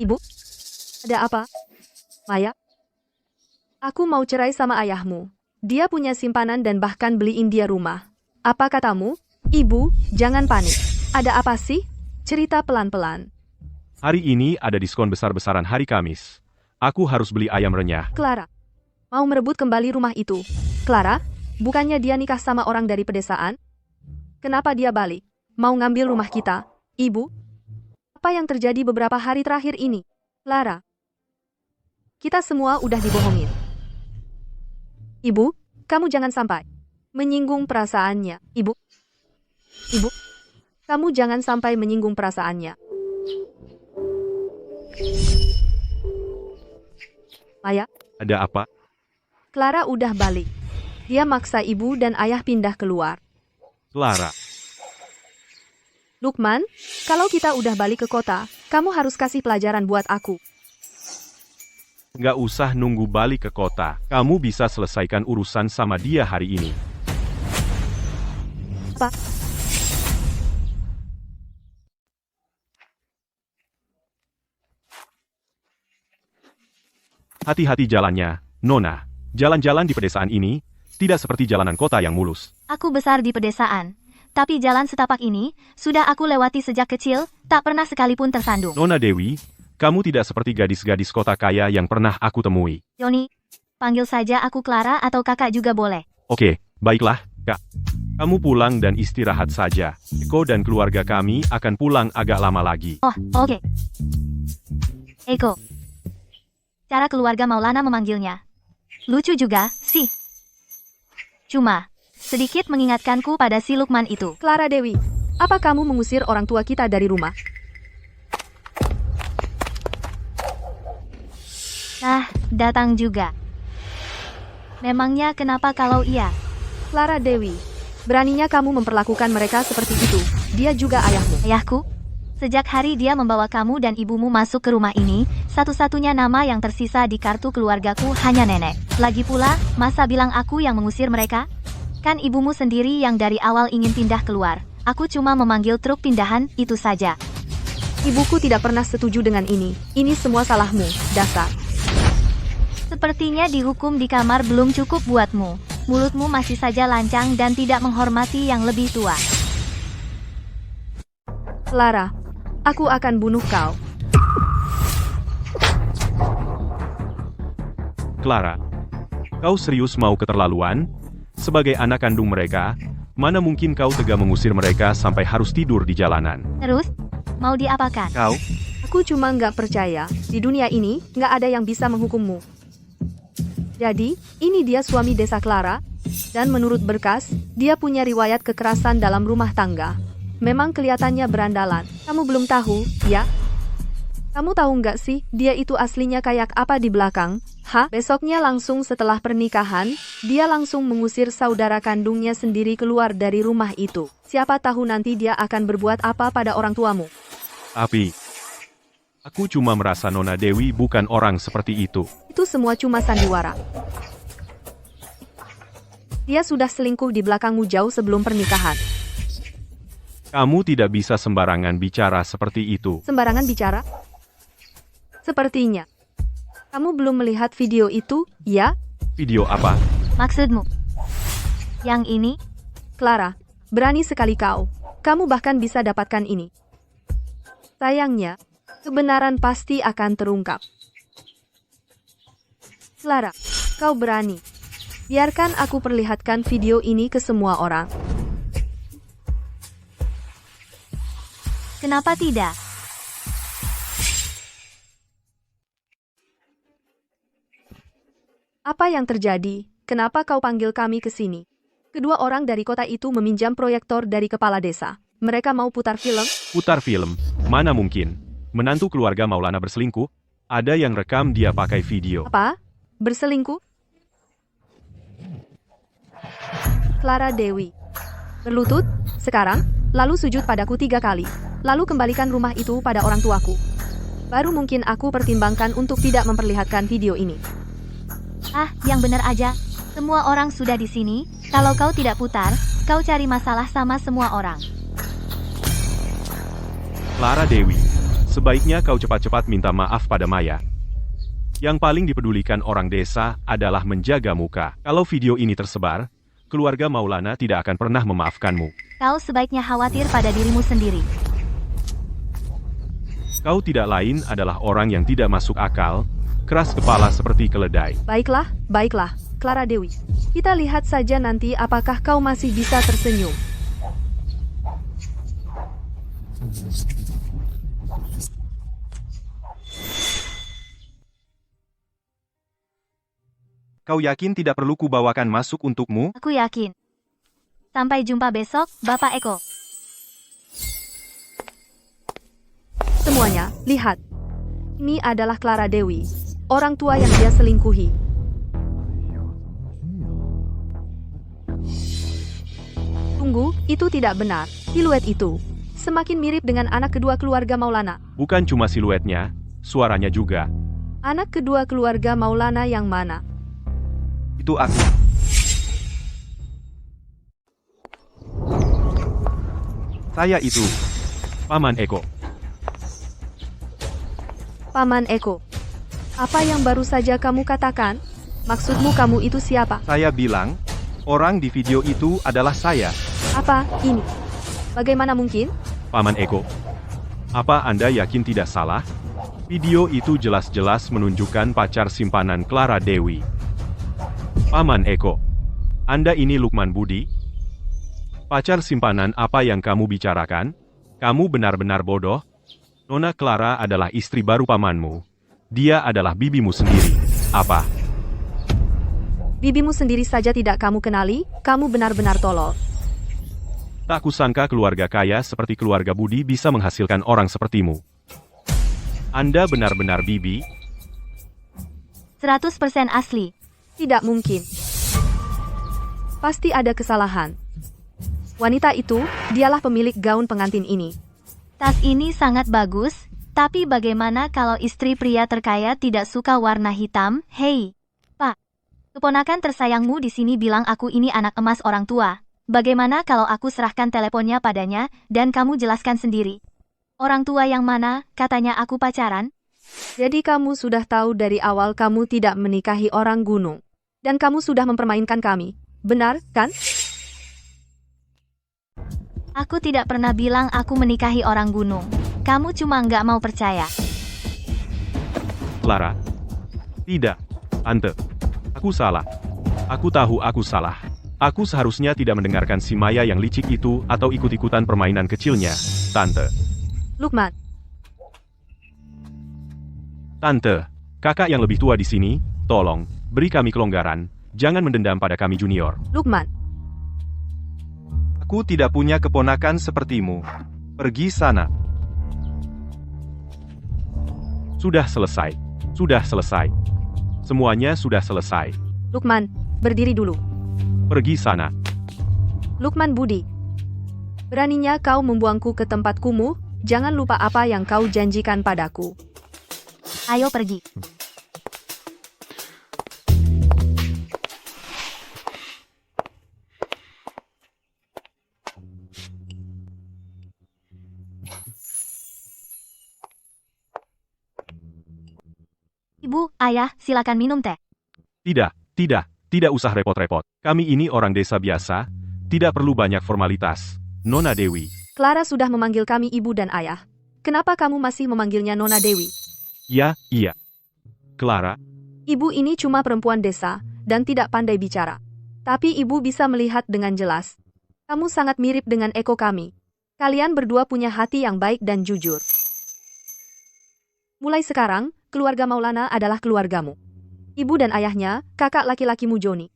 Ibu? Ada apa? Maya? Aku mau cerai sama ayahmu. Dia punya simpanan dan bahkan beliin dia rumah. Apa katamu? Ibu, jangan panik. Ada apa sih? Cerita pelan-pelan. Hari ini ada diskon besar-besaran hari Kamis. Aku harus beli ayam renyah. Clara, mau merebut kembali rumah itu. Clara, bukannya dia nikah sama orang dari pedesaan? Kenapa dia balik? Mau ngambil rumah kita? Ibu? Apa yang terjadi beberapa hari terakhir ini? Clara, kita semua udah dibohongin. Ibu, kamu jangan sampai menyinggung perasaannya. Ibu, kamu jangan sampai menyinggung perasaannya. Maya, Ada apa? Clara udah balik. Dia maksa ibu dan ayah pindah keluar. Clara. Lukman, kalau kita udah balik ke kota, kamu harus kasih pelajaran buat aku. Nggak usah nunggu balik ke kota. Kamu bisa selesaikan urusan sama dia hari ini. Apa? Hati-hati jalannya, Nona. Jalan-jalan di pedesaan ini tidak seperti jalanan kota yang mulus. Aku besar di pedesaan, tapi jalan setapak ini sudah aku lewati sejak kecil, tak pernah sekalipun tersandung. Nona Dewi, kamu tidak seperti gadis-gadis kota kaya yang pernah aku temui. Yoni, panggil saja aku Clara atau kakak juga boleh. Oke, baiklah, Kak. Kamu pulang dan istirahat saja. Eko dan keluarga kami akan pulang agak lama lagi. Oh, oke. Eko. Cara keluarga Maulana memanggilnya. Lucu juga, sih. Cuma, sedikit mengingatkanku pada si Lukman itu. Clara Dewi, apa kamu mengusir orang tua kita dari rumah? Nah, datang juga. Memangnya kenapa kalau iya? Clara Dewi, beraninya kamu memperlakukan mereka seperti itu. Dia juga ayahmu. Ayahku? Sejak hari dia membawa kamu dan ibumu masuk ke rumah ini, satu-satunya nama yang tersisa di kartu keluargaku hanya nenek. Lagi pula, masa bilang aku yang mengusir mereka? Kan ibumu sendiri yang dari awal ingin pindah keluar. Aku cuma memanggil truk pindahan, itu saja. Ibuku tidak pernah setuju dengan ini. Ini semua salahmu, dasar. Sepertinya dihukum di kamar belum cukup buatmu. Mulutmu masih saja lancang dan tidak menghormati yang lebih tua. Clara, aku akan bunuh kau. Clara, kau serius mau keterlaluan? Sebagai anak kandung mereka, mana mungkin kau tega mengusir mereka sampai harus tidur di jalanan? Terus, mau diapakan? Kau, Aku cuma nggak percaya, di dunia ini nggak ada yang bisa menghukummu. Jadi, ini dia suami desa Clara, dan menurut berkas, dia punya riwayat kekerasan dalam rumah tangga. Memang kelihatannya berandalan. Kamu belum tahu, ya? Kamu tahu nggak sih, dia itu aslinya kayak apa di belakang? Besoknya langsung setelah pernikahan, dia langsung mengusir saudara kandungnya sendiri keluar dari rumah itu. Siapa tahu nanti dia akan berbuat apa pada orang tuamu. tapi aku cuma merasa Nona Dewi bukan orang seperti itu. Itu semua cuma sandiwara. Dia sudah selingkuh di belakangmu jauh sebelum pernikahan. Kamu tidak bisa sembarangan bicara seperti itu. Sembarangan bicara? Sepertinya. Kamu belum melihat video itu, ya? Video apa? Maksudmu? Yang ini? Clara, berani sekali kau. Kamu bahkan bisa dapatkan ini. Sayangnya, kebenaran pasti akan terungkap. Clara, kau berani. Biarkan aku perlihatkan video ini ke semua orang. Kenapa tidak? Apa yang terjadi? Kenapa kau panggil kami ke sini? Kedua orang dari kota itu meminjam proyektor dari kepala desa. Mereka mau putar film? Putar film? Mana mungkin? Menantu keluarga Maulana berselingkuh? Ada yang rekam dia pakai video. Apa? Berselingkuh? Clara Dewi. Berlutut, sekarang, lalu sujud padaku 3 kali. Lalu kembalikan rumah itu pada orang tuaku. Baru mungkin aku pertimbangkan untuk tidak memperlihatkan video ini. Ah, yang benar aja. Semua orang sudah di sini. Kalau kau tidak putar, kau cari masalah sama semua orang. Clara Dewi, sebaiknya kau cepat-cepat minta maaf pada Maya. Yang paling dipedulikan orang desa adalah menjaga muka. Kalau video ini tersebar, keluarga Maulana tidak akan pernah memaafkanmu. Kau sebaiknya khawatir pada dirimu sendiri. Kau tidak lain adalah orang yang tidak masuk akal, keras kepala seperti keledai. Baiklah, baiklah, Clara Dewi. Kita lihat saja nanti apakah kau masih bisa tersenyum. Kau yakin tidak perlu kubawakan masuk untukmu? Aku yakin. Sampai jumpa besok, Bapak Eko. Semuanya, lihat. Ini adalah Clara Dewi, orang tua yang dia selingkuhi. Tunggu, itu tidak benar. Siluet itu semakin mirip dengan anak kedua keluarga Maulana. Bukan cuma siluetnya, suaranya juga. Anak kedua keluarga Maulana yang mana? Itu aku. Saya itu. Paman Eko. Paman Eko. Apa yang baru saja kamu katakan? Maksudmu kamu itu siapa? Saya bilang, orang di video itu adalah saya. Apa ini? Bagaimana mungkin? Paman Eko. Apa Anda yakin tidak salah? Video itu jelas-jelas menunjukkan pacar simpanan Clara Dewi. Paman Eko. Anda ini Lukman Budi? Pacar simpanan apa yang kamu bicarakan? Kamu benar-benar bodoh? Nona Clara adalah istri baru pamanmu. Dia adalah bibimu sendiri. Apa? Bibimu sendiri saja tidak kamu kenali? Kamu benar-benar tolol. Tak kusangka keluarga kaya seperti keluarga Budi bisa menghasilkan orang sepertimu. Anda benar-benar bibi? 100% asli. Tidak mungkin. Pasti ada kesalahan. Wanita itu, dialah pemilik gaun pengantin ini. Tas ini sangat bagus, tapi bagaimana kalau istri pria terkaya tidak suka warna hitam? Hei, Pak. Keponakan tersayangmu di sini bilang aku ini anak emas orang tua. Bagaimana kalau aku serahkan teleponnya padanya, dan kamu jelaskan sendiri? Orang tua yang mana, katanya aku pacaran? Jadi kamu sudah tahu dari awal kamu tidak menikahi orang gunung. Dan kamu sudah mempermainkan kami. Benar, kan? Aku tidak pernah bilang aku menikahi orang gunung. Kamu cuma nggak mau percaya. Clara? Tidak. Tante. Aku salah. Aku tahu aku salah. Aku seharusnya tidak mendengarkan si Maya yang licik itu atau ikut-ikutan permainan kecilnya, Tante. Lukman. Tante, kakak yang lebih tua di sini, tolong, beri kami kelonggaran. Jangan mendendam pada kami junior. Lukman. Aku tidak punya keponakan sepertimu. Pergi sana. Sudah selesai. Sudah selesai. Semuanya sudah selesai. Lukman, berdiri dulu. Pergi sana. Lukman Budi. Beraninya kau membuangku ke tempat kumuh, jangan lupa apa yang kau janjikan padaku. Ayo pergi. Ibu, ayah, silakan minum teh. Tidak usah repot-repot. Kami ini orang desa biasa, tidak perlu banyak formalitas. Nona Dewi. Clara sudah memanggil kami ibu dan ayah. Kenapa kamu masih memanggilnya Nona Dewi? Ya, iya. Clara, Ibu ini cuma perempuan desa, dan tidak pandai bicara. Tapi ibu bisa melihat dengan jelas. Kamu sangat mirip dengan Eko kami. Kalian berdua punya hati yang baik dan jujur. Mulai sekarang, keluarga Maulana adalah keluargamu. Ibu dan ayahnya, kakak laki-lakimu Joni.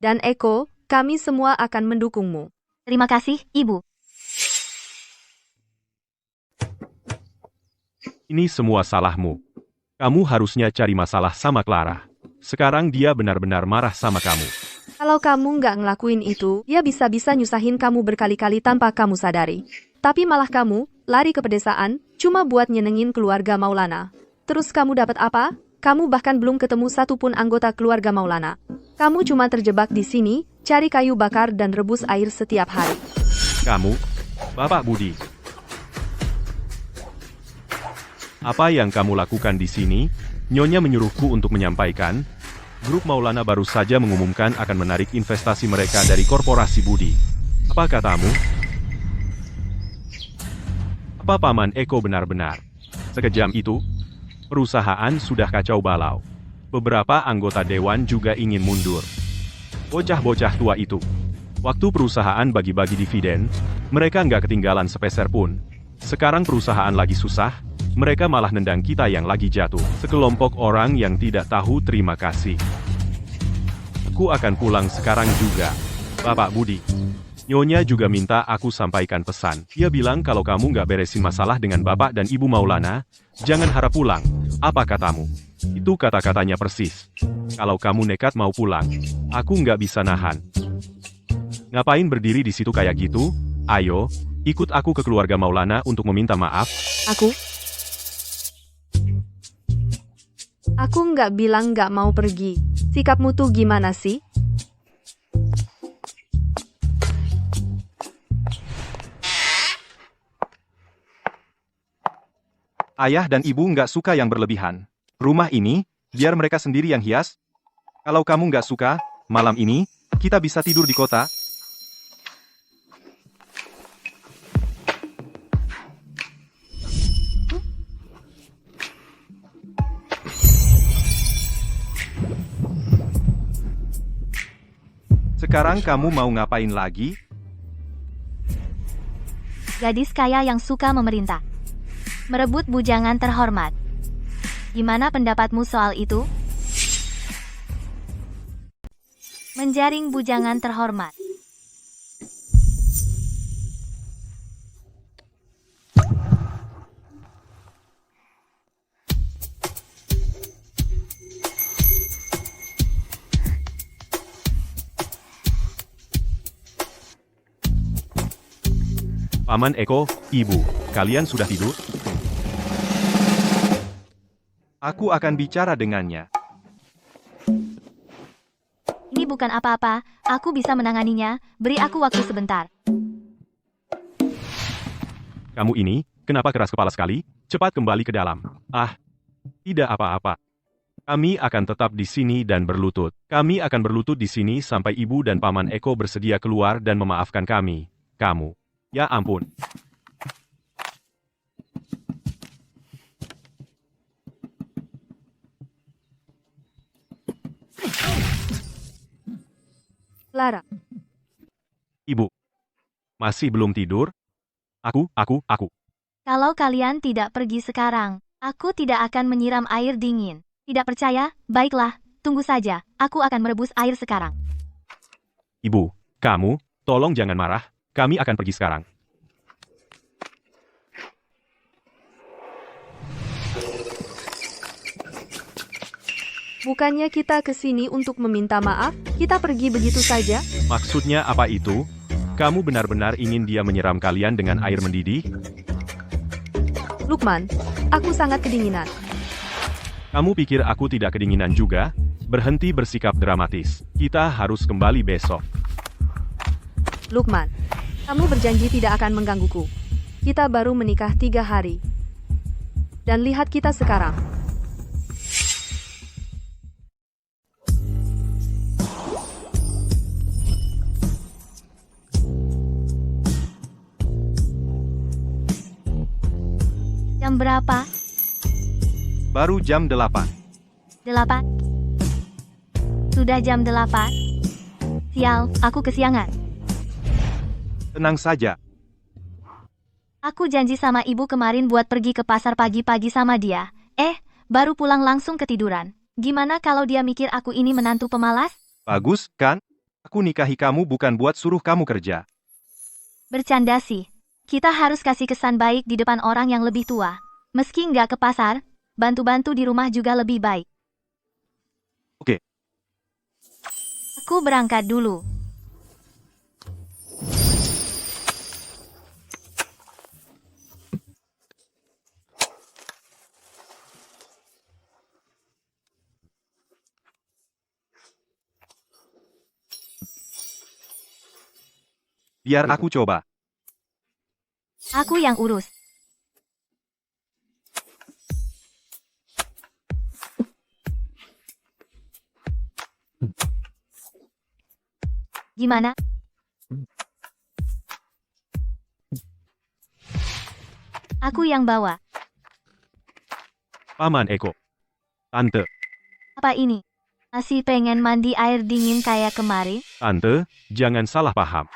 Dan Eko, kami semua akan mendukungmu. Terima kasih, Ibu. Ini semua salahmu. Kamu harusnya cari masalah sama Clara. Sekarang dia benar-benar marah sama kamu. Kalau kamu nggak ngelakuin itu, dia bisa-bisa nyusahin kamu berkali-kali tanpa kamu sadari. Tapi malah kamu, lari ke pedesaan, cuma buat nyenengin keluarga Maulana. Terus kamu dapat apa? Kamu bahkan belum ketemu satupun anggota keluarga Maulana. Kamu cuma terjebak di sini, cari kayu bakar dan rebus air setiap hari. Kamu, Bapak Budi. Apa yang kamu lakukan di sini? Nyonya menyuruhku untuk menyampaikan, grup Maulana baru saja mengumumkan akan menarik investasi mereka dari korporasi Budi. Apa katamu? Apa Paman Eko benar-benar? Sekejam itu, perusahaan sudah kacau balau. Beberapa anggota dewan juga ingin mundur. Bocah-bocah tua itu. Waktu perusahaan bagi-bagi dividen, mereka nggak ketinggalan sepeser pun. Sekarang perusahaan lagi susah, mereka malah nendang kita yang lagi jatuh. Sekelompok orang yang tidak tahu terima kasih. Aku akan pulang sekarang juga, Bapak Budi. Nyonya juga minta aku sampaikan pesan. Dia bilang kalau kamu nggak beresin masalah dengan Bapak dan Ibu Maulana, jangan harap pulang. Apa katamu? Itu kata-katanya persis. Kalau kamu nekat mau pulang, aku nggak bisa nahan. Ngapain berdiri di situ kayak gitu? Ayo, ikut aku ke keluarga Maulana untuk meminta maaf. Aku nggak bilang nggak mau pergi. Sikapmu tuh gimana sih? Ayah dan ibu nggak suka yang berlebihan. Rumah ini, biar mereka sendiri yang hias. Kalau kamu nggak suka, malam ini, kita bisa tidur di kota. Sekarang kamu mau ngapain lagi? Gadis kaya yang suka memerintah. Merebut bujangan terhormat. Gimana pendapatmu soal itu? Menjaring bujangan terhormat. Paman Eko, Ibu, kalian sudah tidur? Aku akan bicara dengannya. Ini bukan apa-apa, aku bisa menanganinya, beri aku waktu sebentar. Kamu ini, kenapa keras kepala sekali? Cepat kembali ke dalam. Ah, tidak apa-apa. Kami akan tetap di sini dan berlutut. Kami akan berlutut di sini sampai Ibu dan Paman Eko bersedia keluar dan memaafkan kami. Kamu. Ya ampun. Clara, Ibu. Masih belum tidur? Aku. Kalau kalian tidak pergi sekarang, aku tidak akan menyiram air dingin. Tidak percaya? Baiklah, tunggu saja, aku akan merebus air sekarang. Ibu, kamu, tolong jangan marah. Kami akan pergi sekarang. bukannya kita ke sini untuk meminta maaf, kita pergi begitu saja? Maksudnya apa itu? Kamu benar-benar ingin dia menyiram kalian dengan air mendidih? Lukman, aku sangat kedinginan. Kamu pikir aku tidak kedinginan juga? Berhenti bersikap dramatis. Kita harus kembali besok. Lukman, kamu berjanji tidak akan menggangguku. Kita baru menikah 3 hari. Dan lihat kita sekarang. Jam berapa? Baru jam 8. 8. Sudah jam 8. Sial, aku kesiangan. Tenang saja. Aku janji sama ibu kemarin buat pergi ke pasar pagi-pagi sama dia. Baru pulang langsung ketiduran. Gimana kalau dia mikir aku ini menantu pemalas? Bagus, kan? Aku nikahi kamu bukan buat suruh kamu kerja. Bercanda sih. Kita harus kasih kesan baik di depan orang yang lebih tua. Meski nggak ke pasar, bantu-bantu di rumah juga lebih baik. Oke. Aku berangkat dulu. Biar aku coba. Aku yang urus. Gimana? Aku yang bawa. Paman Eko. Tante, Apa ini? Masih pengen mandi air dingin kayak kemarin? Tante, jangan salah paham.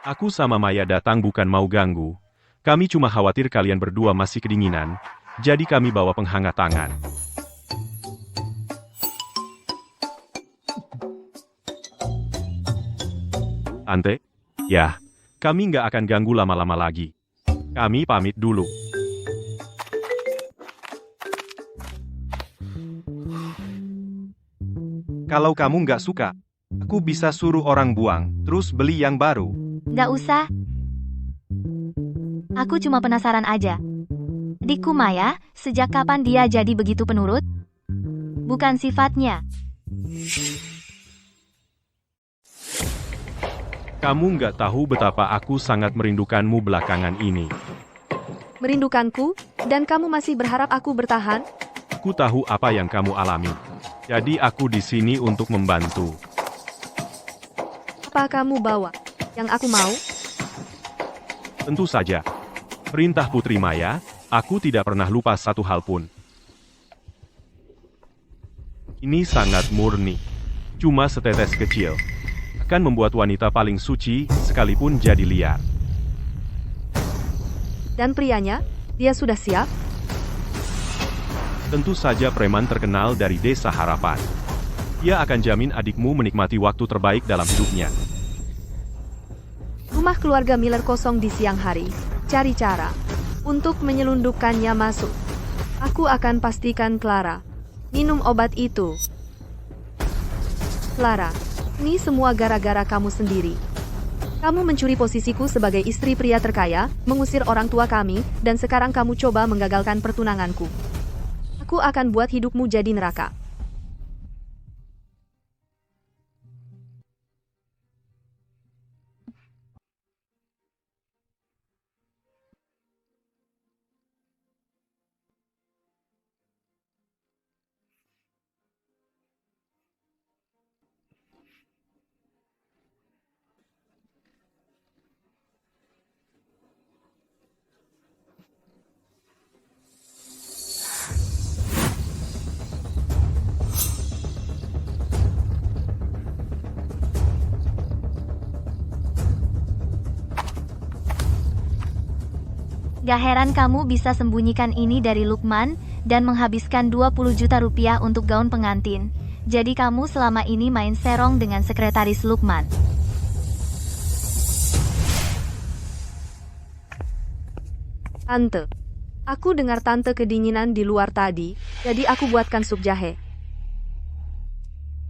Aku sama Maya datang bukan mau ganggu. Kami cuma khawatir kalian berdua masih kedinginan, jadi kami bawa penghangat tangan. Tante, ya, kami nggak akan ganggu lama-lama lagi. Kami pamit dulu. Kalau kamu nggak suka, aku bisa suruh orang buang, terus beli yang baru. Nggak usah. Aku cuma penasaran aja. Adikku Maya, sejak kapan dia jadi begitu penurut? Bukan sifatnya. Kamu nggak tahu betapa aku sangat merindukanmu belakangan ini. Merindukanku, dan kamu masih berharap aku bertahan? Aku tahu apa yang kamu alami. Jadi aku di sini untuk membantu. Apa kamu bawa yang aku mau? Tentu saja. Perintah Putri Maya, aku tidak pernah lupa satu hal pun. Ini sangat murni. Cuma setetes kecil. Akan membuat wanita paling suci, sekalipun jadi liar. Dan prianya, dia sudah siap? Tentu saja preman terkenal dari Desa Harapan. Dia akan jamin adikmu menikmati waktu terbaik dalam hidupnya. Rumah keluarga Miller kosong di siang hari. Cari cara untuk menyelundupkannya masuk. Aku akan pastikan Clara minum obat itu. Clara, ini semua gara-gara kamu sendiri. Kamu mencuri posisiku sebagai istri pria terkaya, mengusir orang tua kami, dan sekarang kamu coba menggagalkan pertunanganku. Aku akan buat hidupmu jadi neraka. Gak heran kamu bisa sembunyikan ini dari Lukman, dan menghabiskan 20 juta rupiah untuk gaun pengantin. Jadi kamu selama ini main serong dengan sekretaris Lukman. Tante, aku dengar tante kedinginan di luar tadi, jadi aku buatkan sup jahe.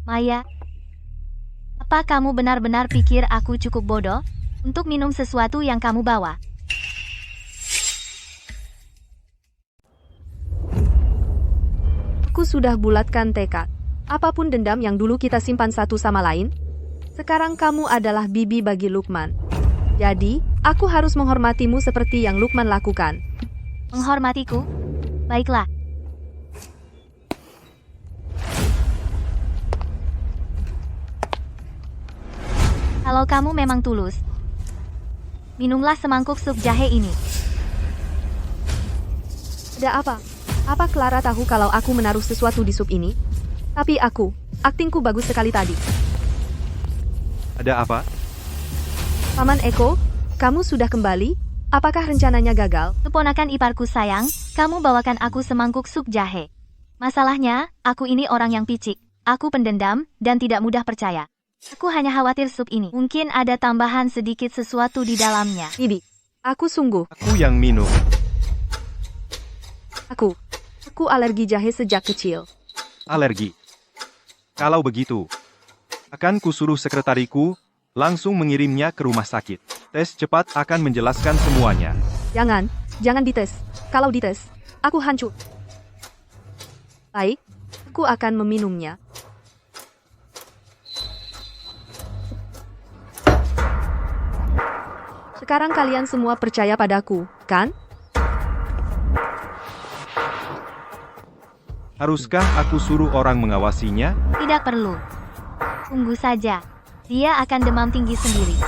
Maya, apa kamu benar-benar pikir aku cukup bodoh untuk minum sesuatu yang kamu bawa? Aku sudah bulatkan tekad. Apapun dendam yang dulu kita simpan satu sama lain, sekarang kamu adalah bibi bagi Lukman. Jadi, aku harus menghormatimu seperti yang Lukman lakukan. Menghormatiku? Baiklah. Kalau kamu memang tulus, minumlah semangkuk sup jahe ini. Ada apa? Apa Clara tahu kalau aku menaruh sesuatu di sup ini? Tapi aku aktingku bagus sekali tadi. Ada apa? Paman Eko, kamu sudah kembali? Apakah rencananya gagal? Keponakan iparku sayang, kamu bawakan aku semangkuk sup jahe. Masalahnya, aku ini orang yang picik. Aku pendendam, dan tidak mudah percaya. Aku hanya khawatir sup ini. Mungkin ada tambahan sedikit sesuatu di dalamnya. Bibi, aku sungguh. Aku yang minum. Aku alergi jahe sejak kecil. Alergi. Kalau begitu, akan kusuruh sekretariku langsung mengirimnya ke rumah sakit. Tes cepat akan menjelaskan semuanya. Jangan dites. Kalau dites, aku hancur. Baik, aku akan meminumnya. Sekarang kalian semua percaya padaku, kan? Haruskah aku suruh orang mengawasinya? Tidak perlu. Tunggu saja. Dia akan demam tinggi sendiri.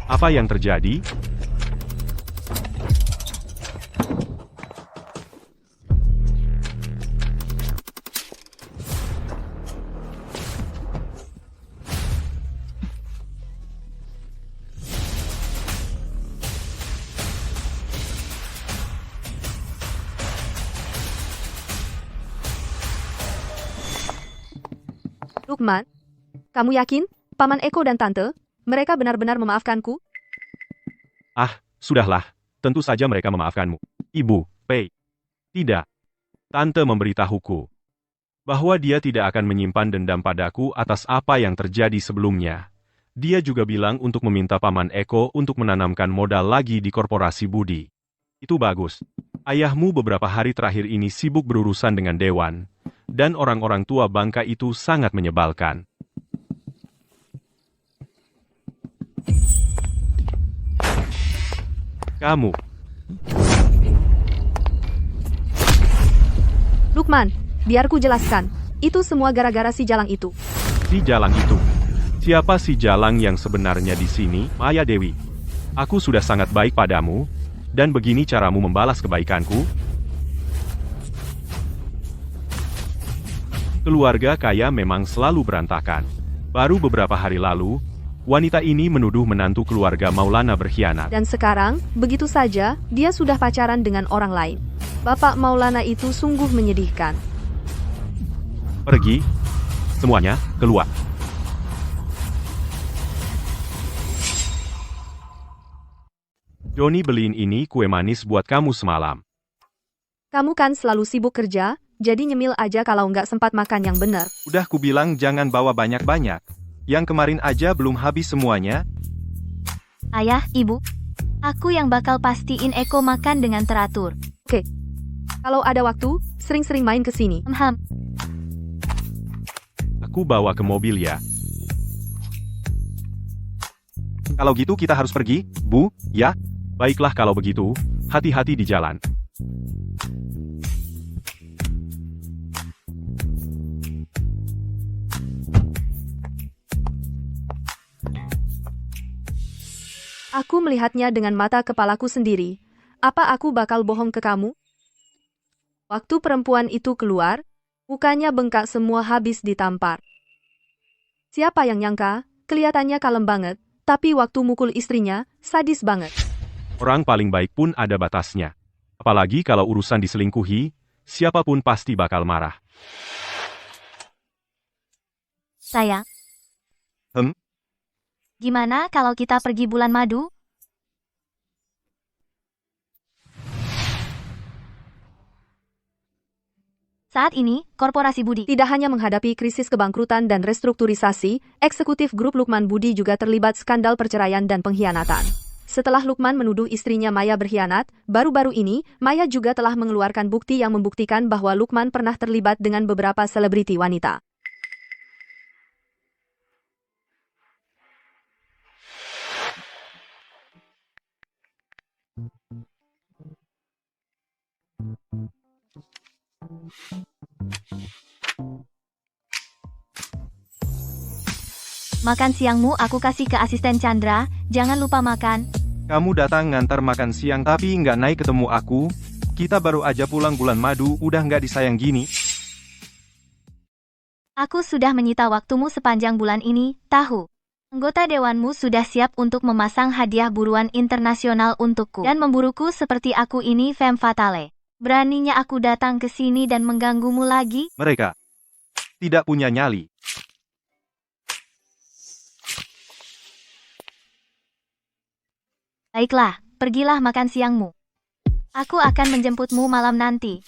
Apa yang terjadi? Lukman, kamu yakin? Paman Eko dan Tante, mereka benar-benar memaafkanku? Sudahlah, tentu saja mereka memaafkanmu. Ibu, Pei. Tidak. Tante memberitahuku bahwa dia tidak akan menyimpan dendam padaku atas apa yang terjadi sebelumnya. Dia juga bilang untuk meminta Paman Eko untuk menanamkan modal lagi di korporasi Budi. Itu bagus. Ayahmu beberapa hari terakhir ini sibuk berurusan dengan dewan, dan orang-orang tua bangka itu sangat menyebalkan. Kamu, Lukman, biar ku jelaskan. Itu semua gara-gara si Jalang itu. si Jalang itu. Siapa si Jalang yang sebenarnya di sini, Maya Dewi? Aku sudah sangat baik padamu, dan begini caramu membalas kebaikanku? Keluarga kaya memang selalu berantakan. Baru beberapa hari lalu, wanita ini menuduh menantu keluarga Maulana berkhianat. Dan sekarang, begitu saja, dia sudah pacaran dengan orang lain. Bapak Maulana itu sungguh menyedihkan. Pergi. Semuanya, keluar. Joni beliin ini kue manis buat kamu semalam. Kamu kan selalu sibuk kerja, jadi nyemil aja kalau nggak sempat makan yang benar. Udah kubilang jangan bawa banyak-banyak. Yang kemarin aja belum habis semuanya. Ayah, Ibu, aku yang bakal pastiin Eko makan dengan teratur. Kalau ada waktu, sering-sering main ke sini. Aku bawa ke mobil ya. Kalau gitu kita harus pergi, Bu, ya? Baiklah kalau begitu, hati-hati di jalan. Aku melihatnya dengan mata kepalaku sendiri. Apa aku bakal bohong ke kamu? Waktu perempuan itu keluar, mukanya bengkak semua habis ditampar. Siapa yang nyangka, kelihatannya kalem banget, tapi waktu mukul istrinya, sadis banget. Orang paling baik pun ada batasnya. Apalagi kalau urusan diselingkuhi, siapapun pasti bakal marah. Sayang. Gimana kalau kita pergi bulan madu? Saat ini, Korporasi Budi Tidak hanya menghadapi krisis kebangkrutan dan restrukturisasi, eksekutif grup Lukman Budi juga terlibat skandal perceraian dan pengkhianatan. Setelah Lukman menuduh istrinya Maya berkhianat, baru-baru ini, Maya juga telah mengeluarkan bukti yang membuktikan bahwa Lukman pernah terlibat dengan beberapa selebriti wanita. Makan siangmu aku kasih ke asisten Chandra, jangan lupa makan. Kamu datang ngantar makan siang tapi nggak naik ketemu aku. Kita baru aja pulang bulan madu, udah nggak disayang gini. Aku sudah menyita waktumu sepanjang bulan ini, tahu. Anggota dewanmu sudah siap untuk memasang hadiah buruan internasional untukku. Dan memburuku seperti aku ini femme fatale. Beraninya aku datang ke sini dan mengganggumu lagi? Mereka tidak punya nyali. Baiklah, pergilah makan siangmu. Aku akan menjemputmu malam nanti.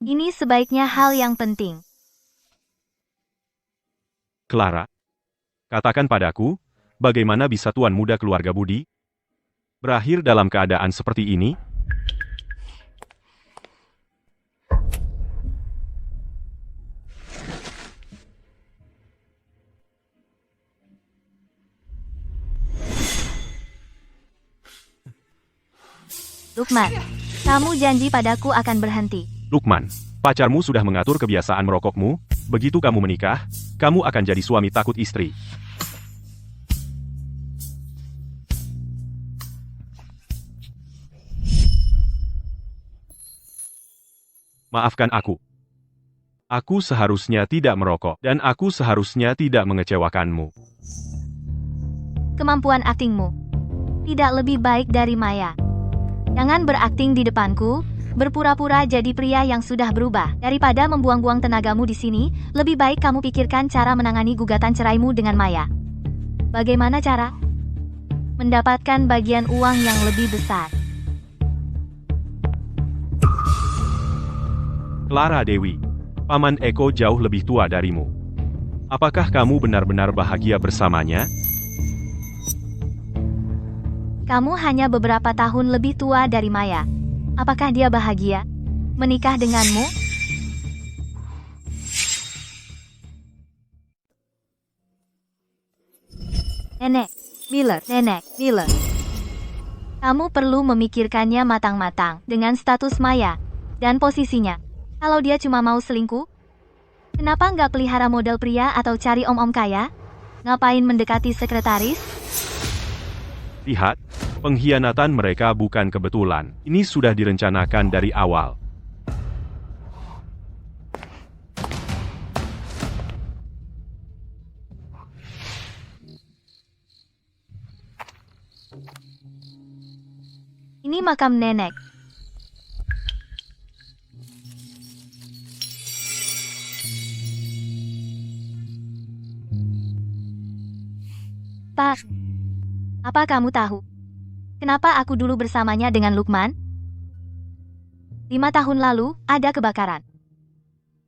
Ini sebaiknya hal yang penting. Clara, katakan padaku, bagaimana bisa tuan muda keluarga Budi berakhir dalam keadaan seperti ini? Lukman, kamu janji padaku akan berhenti. Lukman, pacarmu sudah mengatur kebiasaan merokokmu, begitu kamu menikah, kamu akan jadi suami takut istri. Maafkan aku. Aku seharusnya tidak merokok, dan aku seharusnya tidak mengecewakanmu. Kemampuan aktingmu tidak lebih baik dari Maya. Jangan berakting di depanku, berpura-pura jadi pria yang sudah berubah. Daripada membuang-buang tenagamu di sini, lebih baik kamu pikirkan cara menangani gugatan ceraimu dengan Maya. Bagaimana cara mendapatkan bagian uang yang lebih besar? Clara Dewi, Paman Eko jauh lebih tua darimu. Apakah kamu benar-benar bahagia bersamanya? Kamu hanya beberapa tahun lebih tua dari Maya. Apakah dia bahagia menikah denganmu? Nenek, Miller. Kamu perlu memikirkannya matang-matang dengan status Maya dan posisinya. Kalau dia cuma mau selingkuh, kenapa nggak pelihara model pria atau cari om-om kaya? Ngapain mendekati sekretaris? Lihat, pengkhianatan mereka bukan kebetulan. Ini sudah direncanakan dari awal. Ini makam nenek. Pak, apa kamu tahu kenapa aku dulu bersamanya dengan Lukman? 5 tahun lalu, ada kebakaran.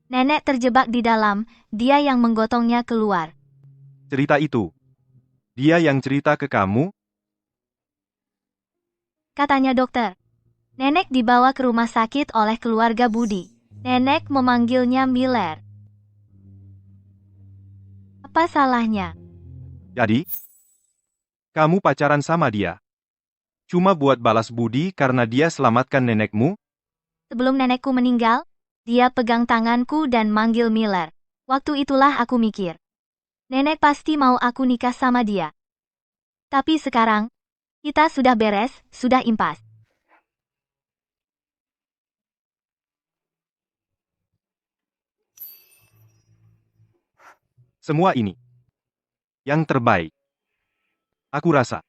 Nenek terjebak di dalam, dia yang menggotongnya keluar. Cerita itu, dia yang cerita ke kamu? Katanya dokter. Nenek dibawa ke rumah sakit oleh keluarga Budi. Nenek memanggilnya Miller. Apa salahnya? Jadi, kamu pacaran sama dia? Cuma buat balas budi karena dia selamatkan nenekmu? Sebelum nenekku meninggal, dia pegang tanganku dan manggil Miller. Waktu itulah aku mikir, nenek pasti mau aku nikah sama dia. Tapi sekarang, kita sudah beres, sudah impas. Semua ini yang terbaik. Aku rasa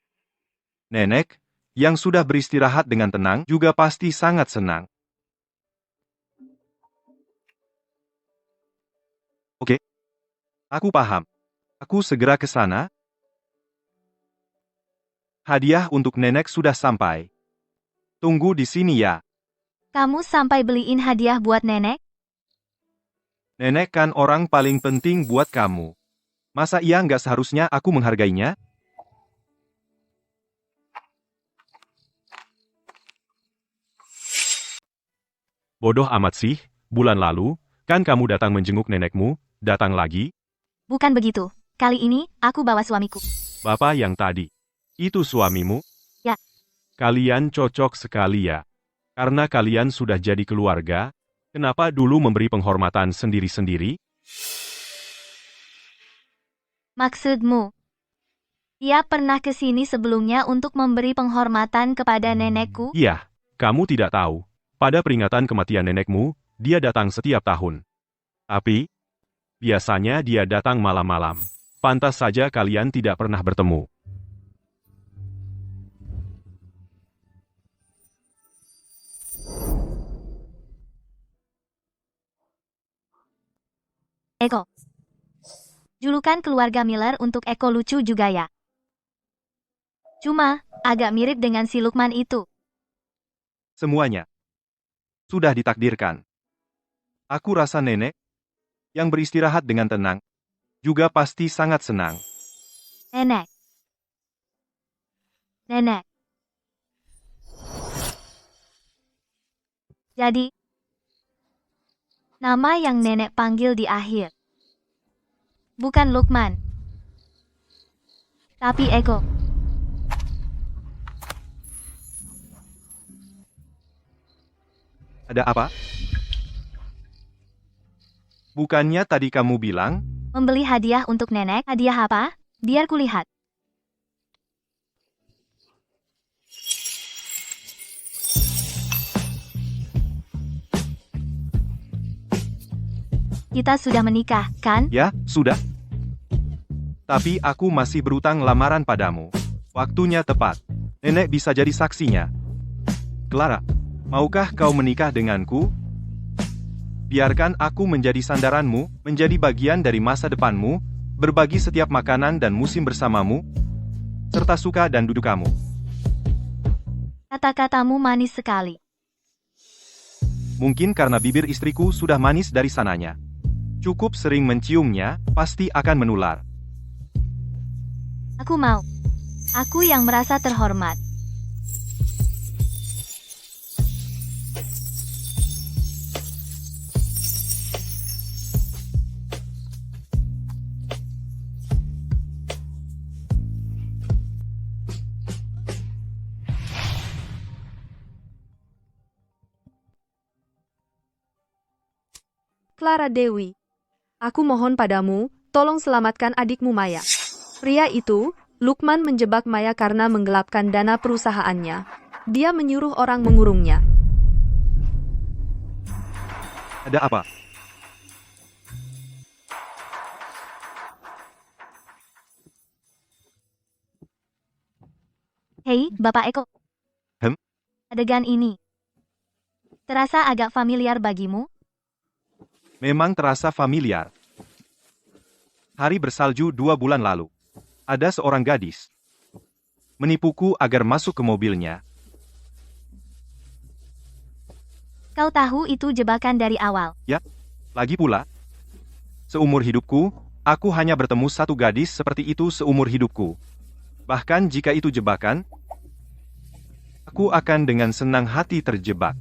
nenek yang sudah beristirahat dengan tenang juga pasti sangat senang. Oke, aku paham. Aku segera ke sana. Hadiah untuk nenek sudah sampai. Tunggu di sini ya. Kamu sampai beliin hadiah buat nenek? Nenek kan orang paling penting buat kamu. Masa iya nggak seharusnya aku menghargainya? Bodoh amat sih, bulan lalu, kan kamu datang menjenguk nenekmu, datang lagi? Bukan begitu. Kali ini, aku bawa suamiku. Bapak yang tadi. Itu suamimu? Ya. Kalian cocok sekali ya. Karena kalian sudah jadi keluarga, Kenapa dulu memberi penghormatan sendiri-sendiri? Maksudmu? Ia pernah ke sini sebelumnya untuk memberi penghormatan kepada nenekku? Iya, kamu tidak tahu. Pada peringatan kematian nenekmu, dia datang setiap tahun. Tapi, biasanya dia datang malam-malam. Pantas saja kalian tidak pernah bertemu. Eko. Julukan keluarga Miller untuk Eko lucu juga ya. Cuma, agak mirip dengan si Lukman itu. Semuanya sudah ditakdirkan. Aku rasa nenek yang beristirahat dengan tenang juga pasti sangat senang. Nenek. Nenek. Jadi, nama yang nenek panggil di akhir. Bukan Lukman. Tapi Eko. Ada apa? Bukannya tadi kamu bilang, Membeli hadiah untuk nenek. Hadiah apa? Biar kulihat. Kita sudah menikah, kan? ya, sudah. Tapi aku masih berutang lamaran padamu. Waktunya tepat. Nenek bisa jadi saksinya. Clara, maukah kau menikah denganku? Biarkan aku menjadi sandaranmu, menjadi bagian dari masa depanmu, berbagi setiap makanan dan musim bersamamu, serta suka dan duka kamu. Kata-katamu manis sekali. Mungkin karena bibir istriku sudah manis dari sananya. Cukup sering menciumnya, pasti akan menular. Aku mau. Aku yang merasa terhormat. Clara Dewi. Aku mohon padamu, tolong selamatkan adikmu Maya. Pria itu, Lukman menjebak Maya karena menggelapkan dana perusahaannya. Dia menyuruh orang mengurungnya. Ada apa? Hei, Bapak Eko. Hem? Adegan ini. Terasa agak familiar bagimu? Memang terasa familiar. Hari bersalju 2 bulan lalu. Ada seorang gadis menipuku agar masuk ke mobilnya. Kau tahu itu jebakan dari awal. Ya, lagi pula, seumur hidupku, aku hanya bertemu satu gadis seperti itu seumur hidupku. Bahkan jika itu jebakan, aku akan dengan senang hati terjebak.